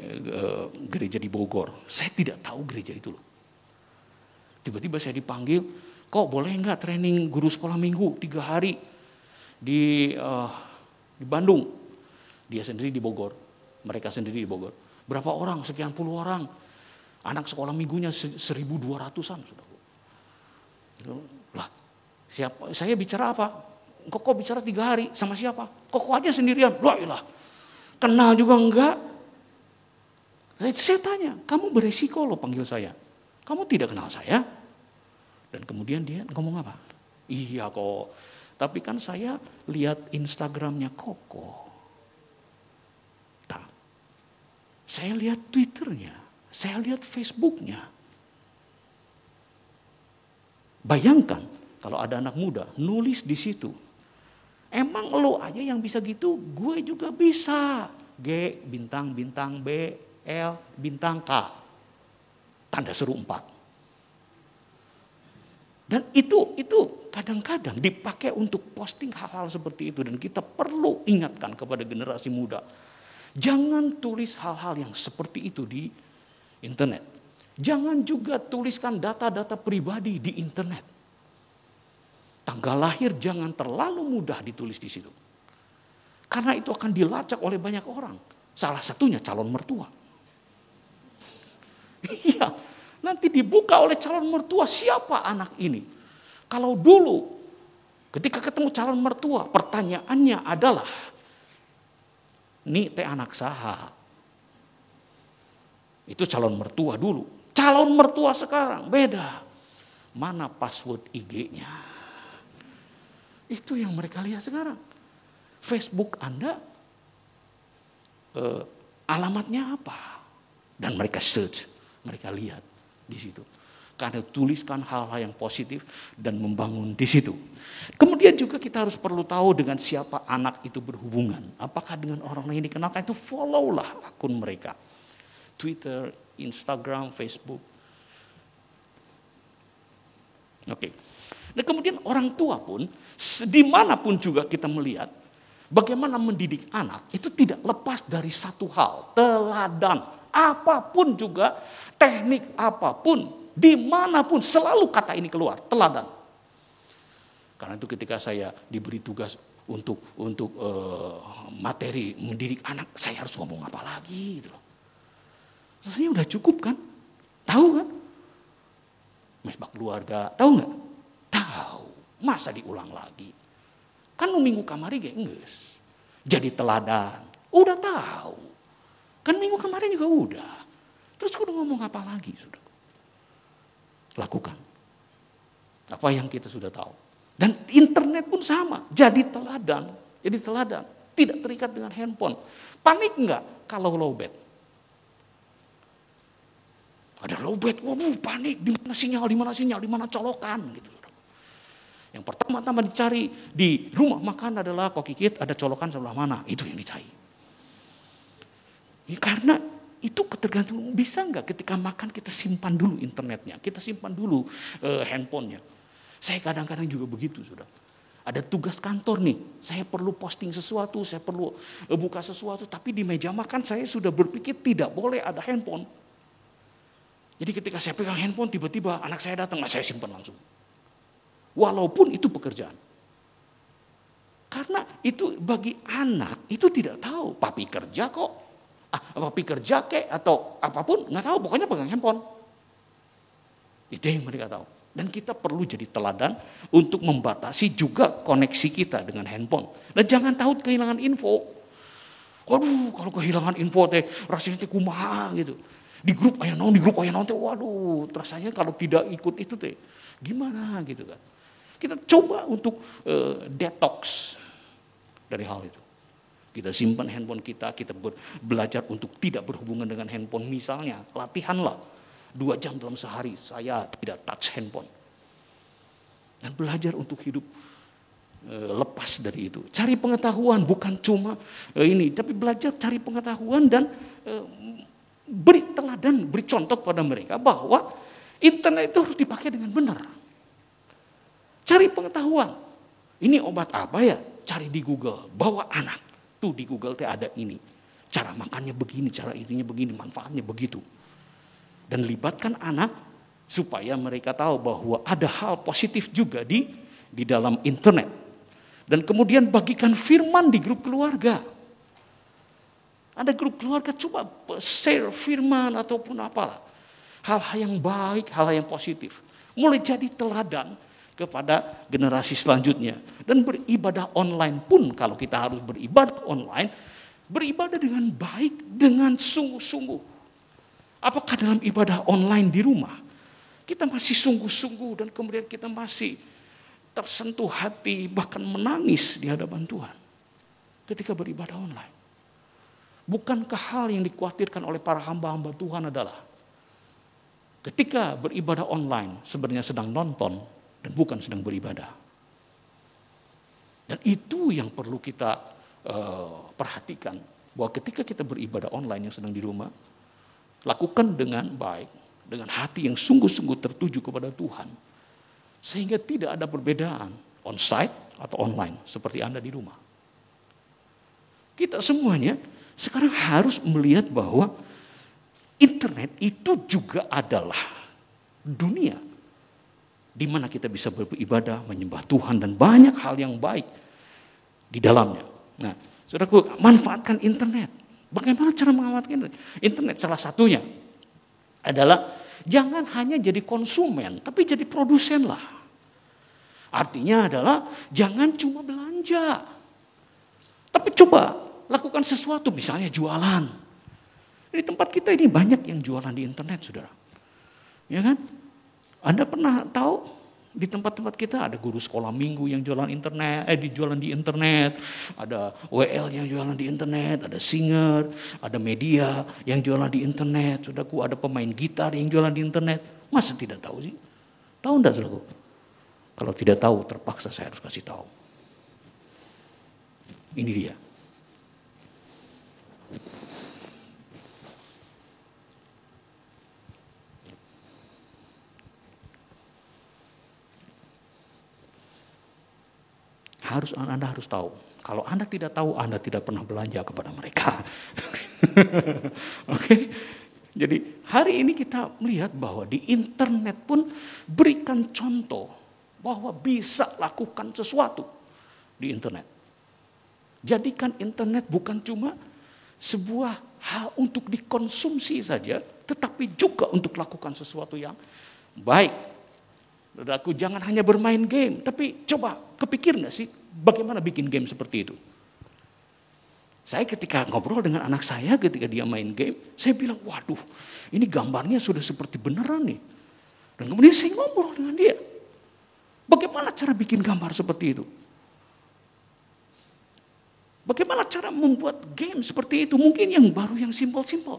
gereja di Bogor. Saya tidak tahu gereja itu loh. Tiba-tiba saya dipanggil, kok boleh enggak training guru sekolah minggu 3 hari di Bandung. Dia sendiri di Bogor, mereka sendiri di Bogor. Berapa orang? Sekian puluh orang. Anak sekolah minggunya 1.200-an. Lah, saya bicara apa? Kok bicara 3 hari? Sama siapa? Kok aja sendirian? Wah, kenal juga enggak? Saya tanya, kamu beresiko loh panggil saya. Kamu tidak kenal saya? Dan kemudian dia ngomong apa? Iya kok, tapi kan saya lihat Instagramnya Koko. Nah, saya lihat Twitternya, saya lihat Facebooknya. Bayangkan kalau ada anak muda nulis di situ. Emang lo aja yang bisa gitu, gue juga bisa. G bintang B L bintang K. Tanda seru 4. Dan itu kadang-kadang dipakai untuk posting hal-hal seperti itu. Dan kita perlu ingatkan kepada generasi muda. Jangan tulis hal-hal yang seperti itu di internet. Jangan juga tuliskan data-data pribadi di internet. Tanggal lahir jangan terlalu mudah ditulis di situ. Karena itu akan dilacak oleh banyak orang. Salah satunya calon mertua. Iya, nanti dibuka oleh calon mertua siapa anak ini. Kalau dulu Ketika ketemu calon mertua, pertanyaannya adalah, "Nih teh anak saha?" Itu calon mertua dulu. Calon mertua sekarang beda. Mana password IG-nya? Itu yang mereka lihat sekarang. Facebook Anda alamatnya apa? Dan mereka search, mereka lihat di situ. Karena tuliskan hal-hal yang positif dan membangun di situ. Kemudian juga kita harus perlu tahu dengan siapa anak itu berhubungan. Apakah dengan orang yang dikenalkan, itu follow-lah akun mereka. Twitter, Instagram, Facebook. Oke. Dan kemudian orang tua pun, dimanapun juga kita melihat, bagaimana mendidik anak, itu tidak lepas dari satu hal, teladan. Apapun juga, teknik apapun, dimanapun selalu kata ini keluar, teladan. Karena itu ketika saya diberi tugas untuk materi mendidik anak, saya harus ngomong apa lagi gitu loh. Rasanya udah cukup kan? Tahu kan? Mesbah keluarga, tahu nggak? Tahu. Masa diulang lagi? Kan minggu kamari ge geus. Jadi teladan, udah tahu. Kan minggu kemarin juga udah. Terus kudu ngomong apa lagi, Saudara? Lakukan apa yang kita sudah tahu. Dan internet pun sama, jadi teladan. Jadi teladan, tidak terikat dengan handphone. Panik enggak kalau lowbat? Ada lowbat, waduh panik, di mana sinyal, di mana colokan gitu. Yang pertama-tama dicari di rumah makan adalah kokikit, ada colokan sebelah mana, itu yang dicari. Ya, karena itu ketergantungan, bisa nggak ketika makan kita simpan dulu internetnya, kita simpan dulu handphonenya. Saya kadang-kadang juga begitu, Saudara. Ada tugas kantor nih, saya perlu posting sesuatu, saya perlu buka sesuatu, tapi di meja makan saya sudah berpikir tidak boleh ada handphone. Jadi ketika saya pegang handphone, tiba-tiba anak saya datang, saya simpan langsung. Walaupun itu pekerjaan. Karena itu bagi anak, itu tidak tahu, papi kerja kok. Papi kerja kek atau apapun, nggak tahu, pokoknya pegang handphone. Itu yang mereka tahu. Dan kita perlu jadi teladan untuk membatasi juga koneksi kita dengan handphone. Dan jangan takut kehilangan info. Waduh, kalau kehilangan info teh rasanya teh kumaha gitu. Di grup aya naon teh, waduh, rasanya kalau tidak ikut itu teh gimana gitu kan. Kita coba untuk detox dari hal itu. Kita simpan handphone kita belajar untuk tidak berhubungan dengan handphone. Misalnya, latihanlah 2 jam dalam sehari saya tidak touch handphone. Dan belajar untuk hidup lepas dari itu. Cari pengetahuan, bukan cuma ini, tapi belajar cari pengetahuan dan beri teladan, beri contoh pada mereka bahwa internet itu harus dipakai dengan benar. Cari pengetahuan. Ini obat apa ya? Cari di Google. Bawa anak. Tuh di Google ada ini. Cara makannya begini, cara itunya begini, manfaatnya begitu. Dan libatkan anak supaya mereka tahu bahwa ada hal positif juga di dalam internet. Dan kemudian bagikan firman di grup keluarga. Ada grup keluarga, coba share firman ataupun apalah. Hal-hal yang baik, hal-hal yang positif. Mulai jadi teladan kepada generasi selanjutnya. Dan beribadah online pun, kalau kita harus beribadah online, beribadah dengan baik, dengan sungguh-sungguh. Apakah dalam ibadah online di rumah, kita masih sungguh-sungguh dan kemudian kita masih tersentuh hati, bahkan menangis di hadapan Tuhan ketika beribadah online? Bukankah hal yang dikhawatirkan oleh para hamba-hamba Tuhan adalah ketika beribadah online sebenarnya sedang nonton dan bukan sedang beribadah. Dan itu yang perlu kita perhatikan, bahwa ketika kita beribadah online yang sedang di rumah, lakukan dengan baik, dengan hati yang sungguh-sungguh tertuju kepada Tuhan, sehingga tidak ada perbedaan onsite atau online seperti Anda di rumah. Kita semuanya sekarang harus melihat bahwa internet itu juga adalah dunia di mana kita bisa beribadah, menyembah Tuhan dan banyak hal yang baik di dalamnya. Nah, saudaraku, manfaatkan internet. Bagaimana cara memanfaatkan internet? Salah satunya adalah jangan hanya jadi konsumen, tapi jadi produsen lah. Artinya adalah jangan cuma belanja. Tapi coba lakukan sesuatu, misalnya jualan. Di tempat kita ini banyak yang jualan di internet, saudara. Ya kan? Anda pernah tahu di tempat-tempat kita ada guru sekolah minggu yang jualan jualan di internet, ada WL yang jualan di internet, ada singer, ada media yang jualan di internet, saudaraku, ada pemain gitar yang jualan di internet. Masa tidak tahu sih? Tahu enggak, saudaraku? Kalau tidak tahu, terpaksa saya harus kasih tahu. Ini dia. Anda harus tahu. Kalau Anda tidak tahu, Anda tidak pernah belanja kepada mereka. Oke? Jadi hari ini kita melihat bahwa di internet pun berikan contoh bahwa bisa lakukan sesuatu di internet. Jadikan internet bukan cuma sebuah hal untuk dikonsumsi saja, tetapi juga untuk lakukan sesuatu yang baik. Saudaraku, jangan hanya bermain game, tapi coba kepikir nggak sih bagaimana bikin game seperti itu? Saya ketika ngobrol dengan anak saya ketika dia main game, saya bilang, waduh, ini gambarnya sudah seperti beneran nih. Dan kemudian saya ngobrol dengan dia. Bagaimana cara bikin gambar seperti itu? Bagaimana cara membuat game seperti itu? Mungkin yang baru, yang simpel-simpel.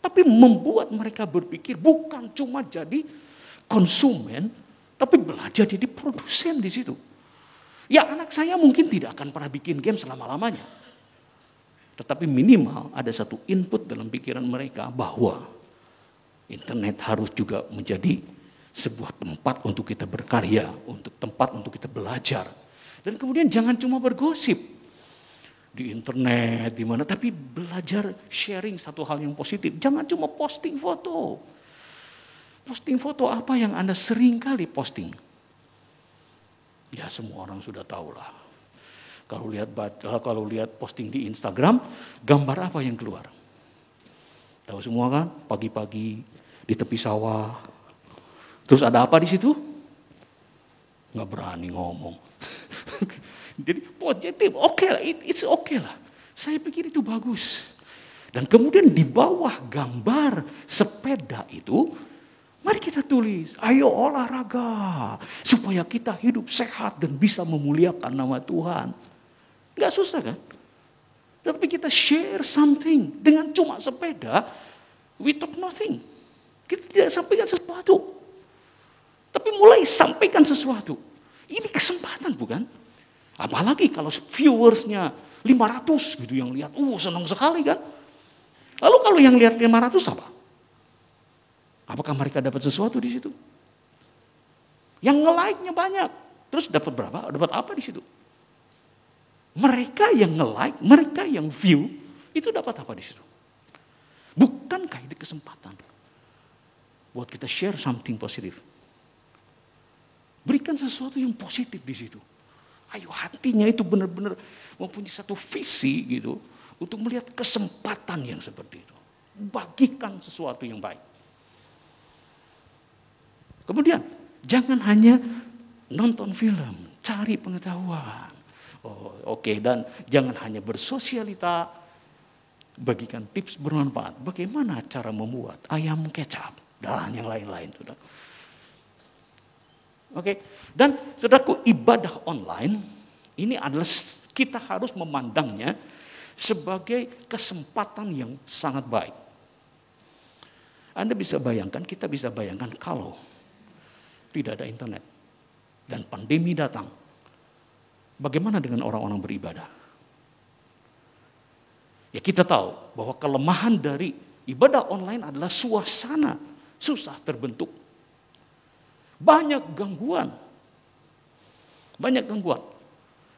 Tapi membuat mereka berpikir bukan cuma jadi konsumen, tapi belajar jadi produsen di situ. Ya, anak saya mungkin tidak akan pernah bikin game selama-lamanya. Tetapi minimal ada satu input dalam pikiran mereka bahwa internet harus juga menjadi sebuah tempat untuk kita berkarya, untuk tempat untuk kita belajar. Dan kemudian jangan cuma bergosip di internet, di mana, tapi belajar sharing satu hal yang positif. Jangan cuma posting foto. Posting foto apa yang Anda sering kali posting? Ya, semua orang sudah tahu lah. Kalau lihat posting di Instagram, gambar apa yang keluar? Tahu semua kan? Pagi-pagi di tepi sawah. Terus ada apa di situ? Nggak berani ngomong. Jadi positif, oke lah, it's okay lah. Saya pikir itu bagus. Dan kemudian di bawah gambar sepeda itu, mari kita tulis, ayo olahraga supaya kita hidup sehat dan bisa memuliakan nama Tuhan. Gak susah kan? Tapi kita share something dengan cuma sepeda, we talk nothing. Kita tidak sampaikan sesuatu. Tapi mulai sampaikan sesuatu. Ini kesempatan bukan? Apalagi kalau viewersnya 500 gitu yang lihat, senang sekali kan? Lalu kalau yang lihat 500 apa? Apakah mereka dapat sesuatu di situ? Yang nge-like-nya banyak. Terus dapat berapa? Dapat apa di situ? Mereka yang nge-like, mereka yang view, itu dapat apa di situ? Bukankah itu kesempatan buat kita share something positif? Berikan sesuatu yang positif di situ. Ayo, hatinya itu benar-benar mempunyai satu visi gitu untuk melihat kesempatan yang seperti itu. Bagikan sesuatu yang baik. Kemudian, jangan hanya nonton film, cari pengetahuan. Oke, dan jangan hanya bersosialita, bagikan tips bermanfaat. Bagaimana cara membuat ayam kecap dan yang lain-lain. Oke, dan saudaraku, ibadah online ini adalah kita harus memandangnya sebagai kesempatan yang sangat baik. Anda bisa bayangkan, kita bisa bayangkan kalau tidak ada internet dan pandemi datang, bagaimana dengan orang-orang beribadah? Ya, kita tahu bahwa kelemahan dari ibadah online adalah suasana susah terbentuk. Banyak gangguan.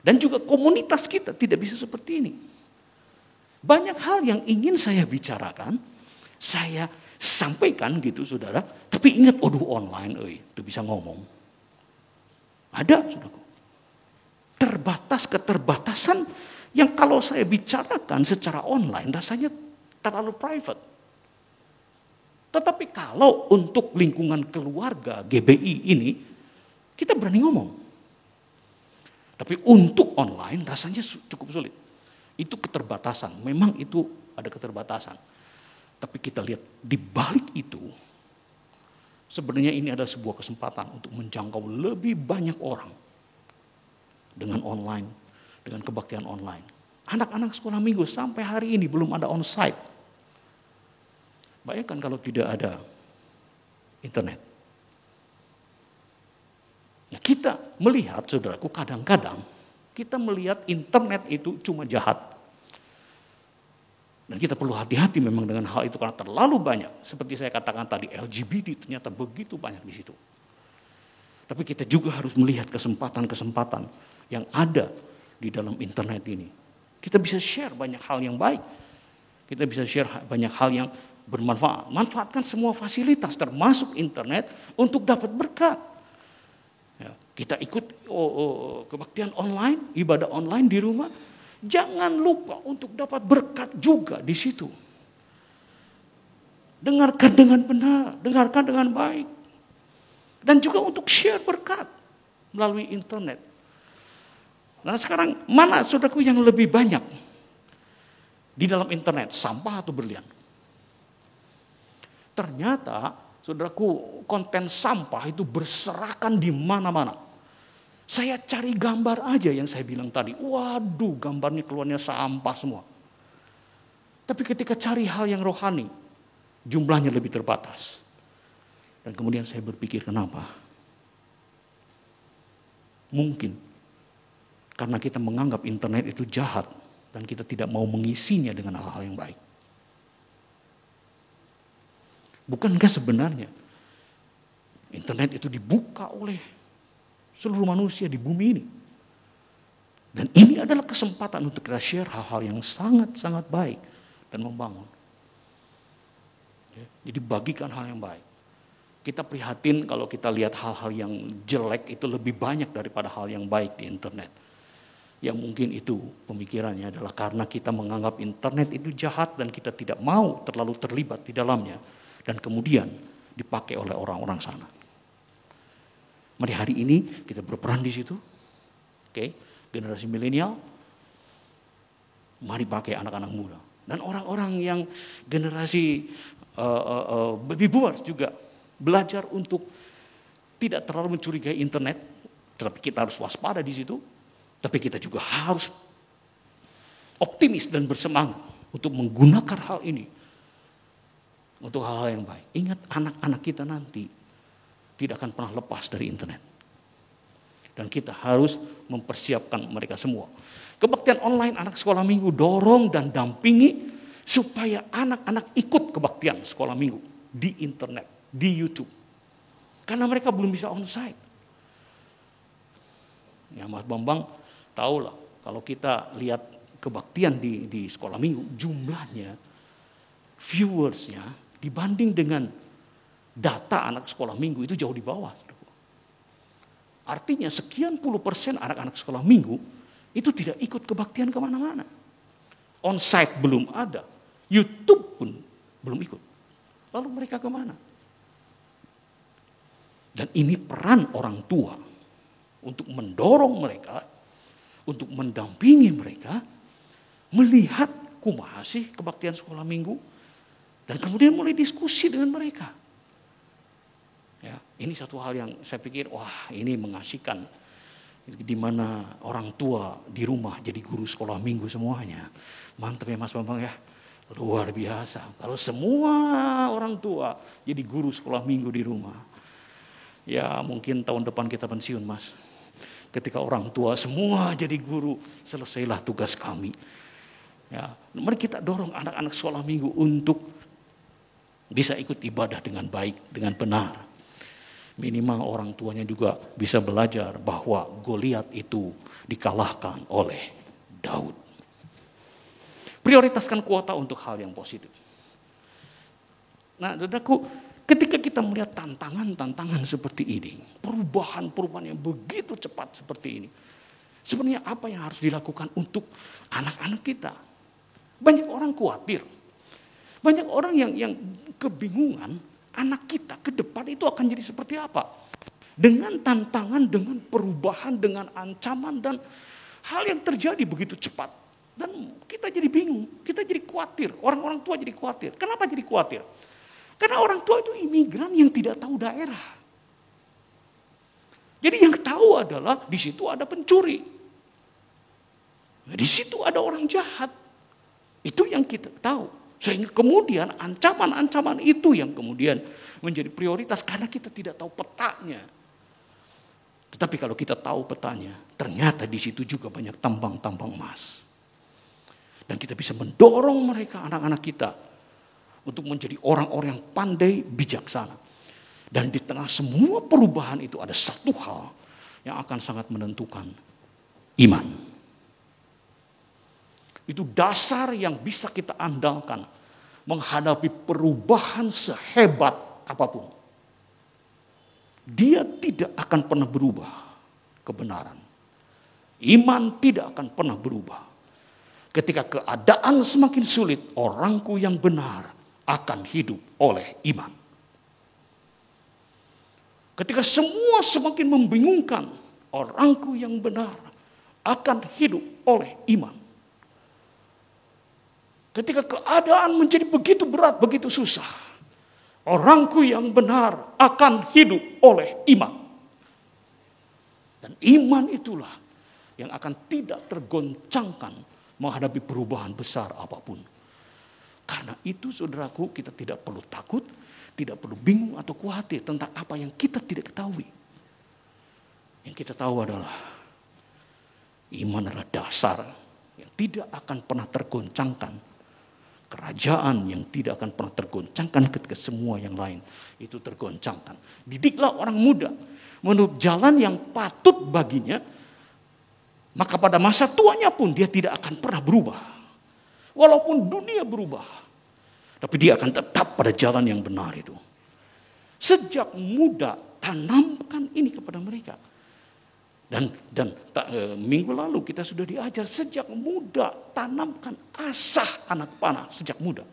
Dan juga komunitas kita tidak bisa seperti ini. Banyak hal yang ingin saya bicarakan, saya sampaikan gitu saudara. Tapi ingat, online, itu bisa ngomong. Ada, saudaraku. Keterbatasan yang kalau saya bicarakan secara online rasanya terlalu private. Tetapi kalau untuk lingkungan keluarga GBI ini, kita berani ngomong. Tapi untuk online rasanya cukup sulit. Itu keterbatasan, memang itu ada keterbatasan. Tapi kita lihat di balik itu, sebenarnya ini adalah sebuah kesempatan untuk menjangkau lebih banyak orang dengan online, dengan kebaktian online. Anak-anak sekolah minggu sampai hari ini belum ada onsite. Bayangkan kalau tidak ada internet. Nah, kita melihat, saudaraku, kadang-kadang kita melihat internet itu cuma jahat. Dan kita perlu hati-hati memang dengan hal itu karena terlalu banyak. Seperti saya katakan tadi, LGBT ternyata begitu banyak di situ. Tapi kita juga harus melihat kesempatan-kesempatan yang ada di dalam internet ini. Kita bisa share banyak hal yang baik. Kita bisa share banyak hal yang bermanfaat. Manfaatkan semua fasilitas termasuk internet untuk dapat berkat. Ya, kita ikut kebaktian online, ibadah online di rumah. Jangan lupa untuk dapat berkat juga di situ. Dengarkan dengan benar, dengarkan dengan baik. Dan juga untuk share berkat melalui internet. Nah sekarang mana saudaraku yang lebih banyak di dalam internet, sampah atau berlian? Ternyata saudaraku konten sampah itu berserakan di mana-mana. Saya cari gambar aja yang saya bilang tadi. Waduh, gambarnya keluarnya sampah semua. Tapi ketika cari hal yang rohani, jumlahnya lebih terbatas. Dan kemudian saya berpikir kenapa? Mungkin karena kita menganggap internet itu jahat dan kita tidak mau mengisinya dengan hal-hal yang baik. Bukankah sebenarnya internet itu dibuka oleh seluruh manusia di bumi ini? Dan ini adalah kesempatan untuk kita share hal-hal yang sangat-sangat baik dan membangun. Jadi bagikan hal yang baik. Kita prihatin kalau kita lihat hal-hal yang jelek itu lebih banyak daripada hal yang baik di internet. Yang mungkin itu pemikirannya adalah karena kita menganggap internet itu jahat dan kita tidak mau terlalu terlibat di dalamnya. Dan kemudian dipakai oleh orang-orang sana. Mari hari ini kita berperan di situ. Oke, generasi milenial, mari pakai anak-anak muda. Dan orang-orang yang generasi baby boomers juga belajar untuk tidak terlalu mencurigai internet, tetapi kita harus waspada di situ. Tapi kita juga harus optimis dan bersemangat untuk menggunakan hal ini untuk hal-hal yang baik. Ingat, anak-anak kita nanti tidak akan pernah lepas dari internet. Dan kita harus mempersiapkan mereka semua. Kebaktian online anak sekolah minggu dorong dan dampingi supaya anak-anak ikut kebaktian sekolah minggu di internet, di YouTube. Karena mereka belum bisa onsite. Ya, Mas Bambang tahulah kalau kita lihat kebaktian di sekolah minggu, jumlahnya, viewersnya dibanding dengan data anak sekolah minggu itu jauh di bawah. Artinya sekian puluh % anak-anak sekolah minggu itu tidak ikut kebaktian kemana-mana. Onsite belum ada, YouTube pun belum ikut. Lalu mereka kemana? Dan ini peran orang tua untuk mendorong mereka, untuk mendampingi mereka, melihat kumaha sih kebaktian sekolah minggu, dan kemudian mulai diskusi dengan mereka. Ya, ini satu hal yang saya pikir, wah ini mengasihkan, di mana orang tua di rumah jadi guru sekolah minggu semuanya. Mantap ya Mas Bambang ya, luar biasa. Kalau semua orang tua jadi guru sekolah minggu di rumah, ya mungkin tahun depan kita pensiun Mas. Ketika orang tua semua jadi guru, selesailah tugas kami. Ya, mari kita dorong anak-anak sekolah minggu untuk bisa ikut ibadah dengan baik, dengan benar. Minimal orang tuanya juga bisa belajar bahwa Goliat itu dikalahkan oleh Daud. Prioritaskan kuota untuk hal yang positif. Nah, saudaraku, ketika kita melihat tantangan-tantangan seperti ini, perubahan-perubahan yang begitu cepat seperti ini, sebenarnya apa yang harus dilakukan untuk anak-anak kita? Banyak orang khawatir, banyak orang yang kebingungan, anak kita ke depan itu akan jadi seperti apa? Dengan tantangan, dengan perubahan, dengan ancaman dan hal yang terjadi begitu cepat. Dan kita jadi bingung, kita jadi khawatir, orang-orang tua jadi khawatir. Kenapa jadi khawatir? Karena orang tua itu imigran yang tidak tahu daerah. Jadi yang tahu adalah di situ ada pencuri. Di situ ada orang jahat. Itu yang kita tahu. Sehingga kemudian ancaman-ancaman itu yang kemudian menjadi prioritas karena kita tidak tahu petanya. Tetapi kalau kita tahu petanya, ternyata di situ juga banyak tambang-tambang emas. Dan kita bisa mendorong mereka, anak-anak kita, untuk menjadi orang-orang yang pandai, bijaksana. Dan di tengah semua perubahan itu ada satu hal yang akan sangat menentukan, iman. Itu dasar yang bisa kita andalkan menghadapi perubahan sehebat apapun. Dia tidak akan pernah berubah, kebenaran. Iman tidak akan pernah berubah. Ketika keadaan semakin sulit, orangku yang benar akan hidup oleh iman. Ketika semua semakin membingungkan, orangku yang benar akan hidup oleh iman. Ketika keadaan menjadi begitu berat, begitu susah, orangku yang benar akan hidup oleh iman. Dan iman itulah yang akan tidak tergoncangkan menghadapi perubahan besar apapun. Karena itu saudaraku, kita tidak perlu takut, tidak perlu bingung atau khawatir tentang apa yang kita tidak ketahui. Yang kita tahu adalah iman adalah dasar yang tidak akan pernah tergoncangkan. Kerajaan yang tidak akan pernah tergoncangkan ketika semua yang lain itu tergoncangkan. Didiklah orang muda menurut jalan yang patut baginya, maka pada masa tuanya pun dia tidak akan pernah berubah. Walaupun dunia berubah, tapi dia akan tetap pada jalan yang benar itu. Sejak muda tanamkan ini kepada mereka. Dan minggu lalu kita sudah diajar sejak muda tanamkan asah anak panah sejak muda.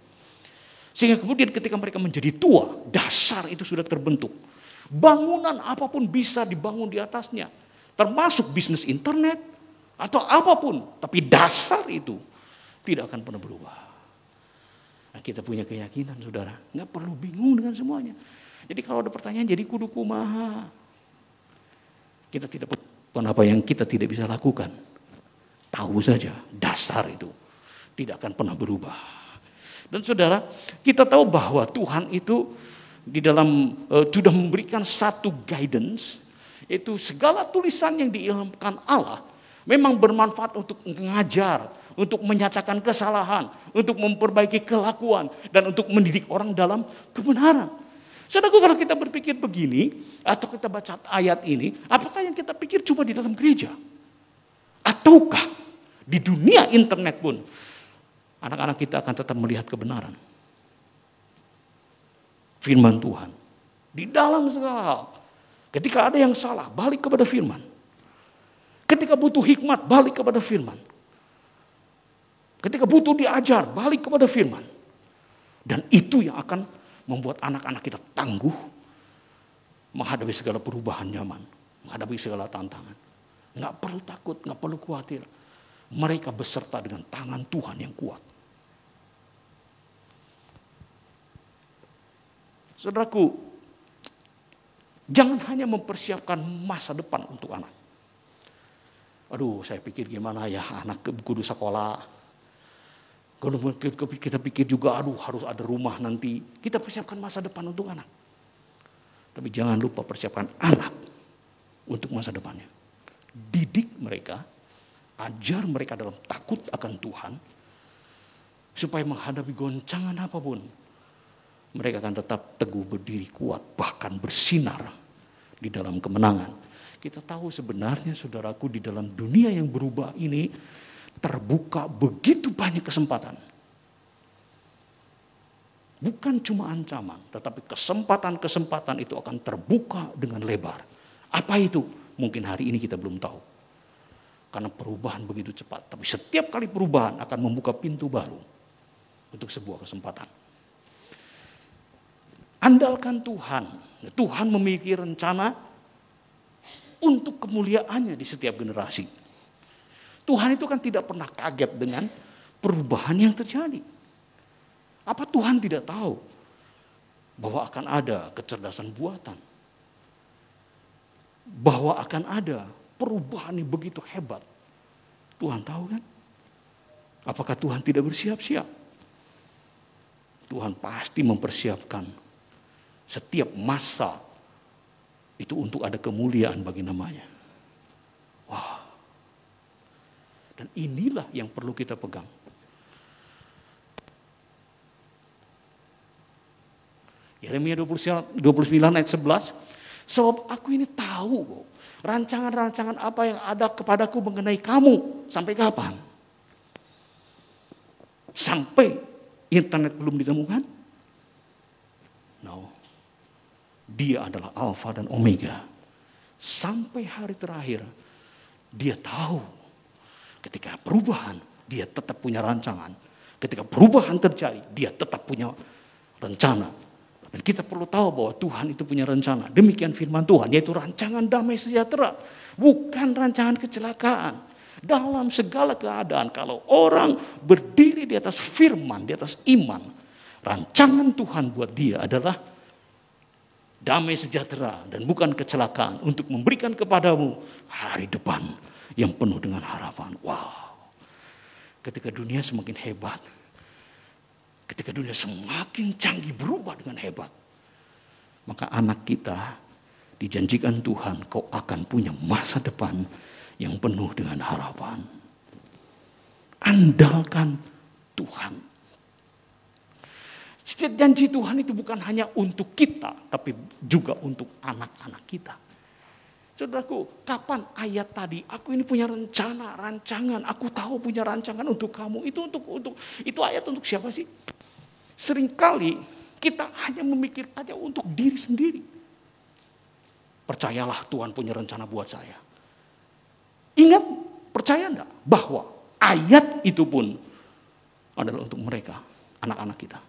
Sehingga kemudian ketika mereka menjadi tua, dasar itu sudah terbentuk. Bangunan apapun bisa dibangun di atasnya. Termasuk bisnis internet atau apapun. Tapi dasar itu tidak akan pernah berubah. Nah, kita punya keyakinan saudara. Nggak perlu bingung dengan semuanya. Jadi kalau ada pertanyaan jadi kudu kumaha. Kita tidak perlu apa yang kita tidak bisa lakukan. Tahu saja dasar itu tidak akan pernah berubah. Dan saudara, kita tahu bahwa Tuhan itu di dalam sudah memberikan satu guidance, itu segala tulisan yang diilhamkan Allah memang bermanfaat untuk mengajar, untuk menyatakan kesalahan, untuk memperbaiki kelakuan dan untuk mendidik orang dalam kebenaran. Saudaraku, kalau kita berpikir begini, atau kita baca ayat ini, apakah yang kita pikir cuma di dalam gereja? Ataukah di dunia internet pun, anak-anak kita akan tetap melihat kebenaran? Firman Tuhan. Di dalam segala hal. Ketika ada yang salah, balik kepada firman. Ketika butuh hikmat, balik kepada firman. Ketika butuh diajar, balik kepada firman. Dan itu yang akan membuat anak-anak kita tangguh menghadapi segala perubahan zaman, menghadapi segala tantangan. Nggak perlu takut, nggak perlu khawatir. Mereka beserta dengan tangan Tuhan yang kuat. Saudaraku, jangan hanya mempersiapkan masa depan untuk anak. Aduh, saya pikir gimana ya anak kudu sekolah. Kita pikir juga, aduh harus ada rumah nanti. Kita persiapkan masa depan untuk anak. Tapi jangan lupa persiapkan anak untuk masa depannya. Didik mereka, ajar mereka dalam takut akan Tuhan. Supaya menghadapi goncangan apapun, mereka akan tetap teguh berdiri kuat, bahkan bersinar di dalam kemenangan. Kita tahu sebenarnya saudaraku di dalam dunia yang berubah ini, terbuka begitu banyak kesempatan. Bukan cuma ancaman, tetapi kesempatan-kesempatan itu akan terbuka dengan lebar. Apa itu? Mungkin hari ini kita belum tahu. Karena perubahan begitu cepat. Tapi setiap kali perubahan akan membuka pintu baru untuk sebuah kesempatan. Andalkan Tuhan. Tuhan memiliki rencana untuk kemuliaannya di setiap generasi. Tuhan itu kan tidak pernah kaget dengan perubahan yang terjadi. Apa Tuhan tidak tahu bahwa akan ada kecerdasan buatan? Bahwa akan ada perubahan yang begitu hebat. Tuhan tahu kan? Apakah Tuhan tidak bersiap-siap? Tuhan pasti mempersiapkan setiap masa itu untuk ada kemuliaan bagi namanya. Wah. Dan inilah yang perlu kita pegang. Yeremia 29 ayat 11. Sebab aku ini tahu rancangan-rancangan apa yang ada kepadaku mengenai kamu. Sampai kapan? Sampai internet belum ditemukan? No. Dia adalah Alfa dan Omega. Sampai hari terakhir, dia tahu. Ketika perubahan, dia tetap punya rancangan. Ketika perubahan terjadi, dia tetap punya rencana. Dan kita perlu tahu bahwa Tuhan itu punya rencana. Demikian firman Tuhan, yaitu rancangan damai sejahtera. Bukan rancangan kecelakaan. Dalam segala keadaan, kalau orang berdiri di atas firman, di atas iman, rancangan Tuhan buat dia adalah damai sejahtera dan bukan kecelakaan, untuk memberikan kepadamu hari depan yang penuh dengan harapan. Wow. Ketika dunia semakin hebat, ketika dunia semakin canggih, berubah dengan hebat, maka anak kita dijanjikan Tuhan, kau akan punya masa depan yang penuh dengan harapan. Andalkan Tuhan. Janji Tuhan itu bukan hanya untuk kita, tapi juga untuk anak-anak kita. Saudaraku, kapan ayat tadi, aku ini punya rencana, rancangan, aku tahu punya rancangan untuk kamu. Itu ayat untuk siapa sih? Seringkali kita hanya memikirkannya untuk diri sendiri. Percayalah, Tuhan punya rencana buat saya. Ingat, percaya enggak bahwa ayat itu pun adalah untuk mereka, anak-anak kita.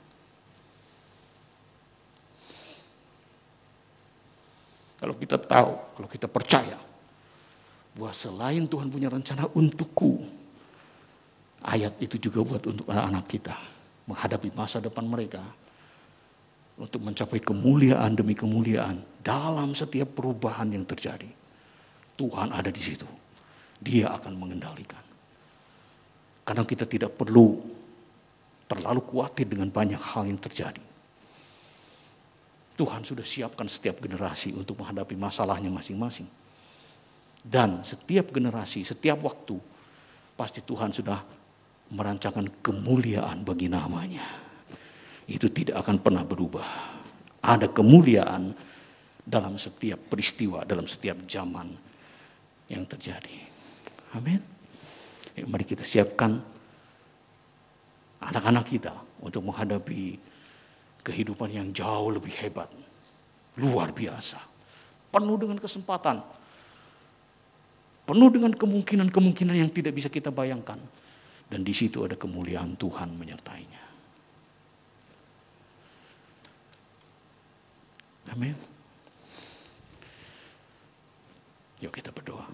Kalau kita tahu, kalau kita percaya bahwa selain Tuhan punya rencana untukku, ayat itu juga buat untuk anak-anak kita menghadapi masa depan mereka, untuk mencapai kemuliaan demi kemuliaan dalam setiap perubahan yang terjadi. Tuhan ada di situ. Dia akan mengendalikan. Karena kita tidak perlu terlalu khawatir dengan banyak hal yang terjadi. Tuhan sudah siapkan setiap generasi untuk menghadapi masalahnya masing-masing. Dan setiap generasi, setiap waktu, pasti Tuhan sudah merancangkan kemuliaan bagi namanya. Itu tidak akan pernah berubah. Ada kemuliaan dalam setiap peristiwa, dalam setiap zaman yang terjadi. Amin. Mari kita siapkan anak-anak kita untuk menghadapi kehidupan yang jauh lebih hebat, luar biasa, penuh dengan kesempatan, penuh dengan kemungkinan-kemungkinan yang tidak bisa kita bayangkan, dan di situ ada kemuliaan Tuhan menyertainya. Amin. Yuk kita berdoa.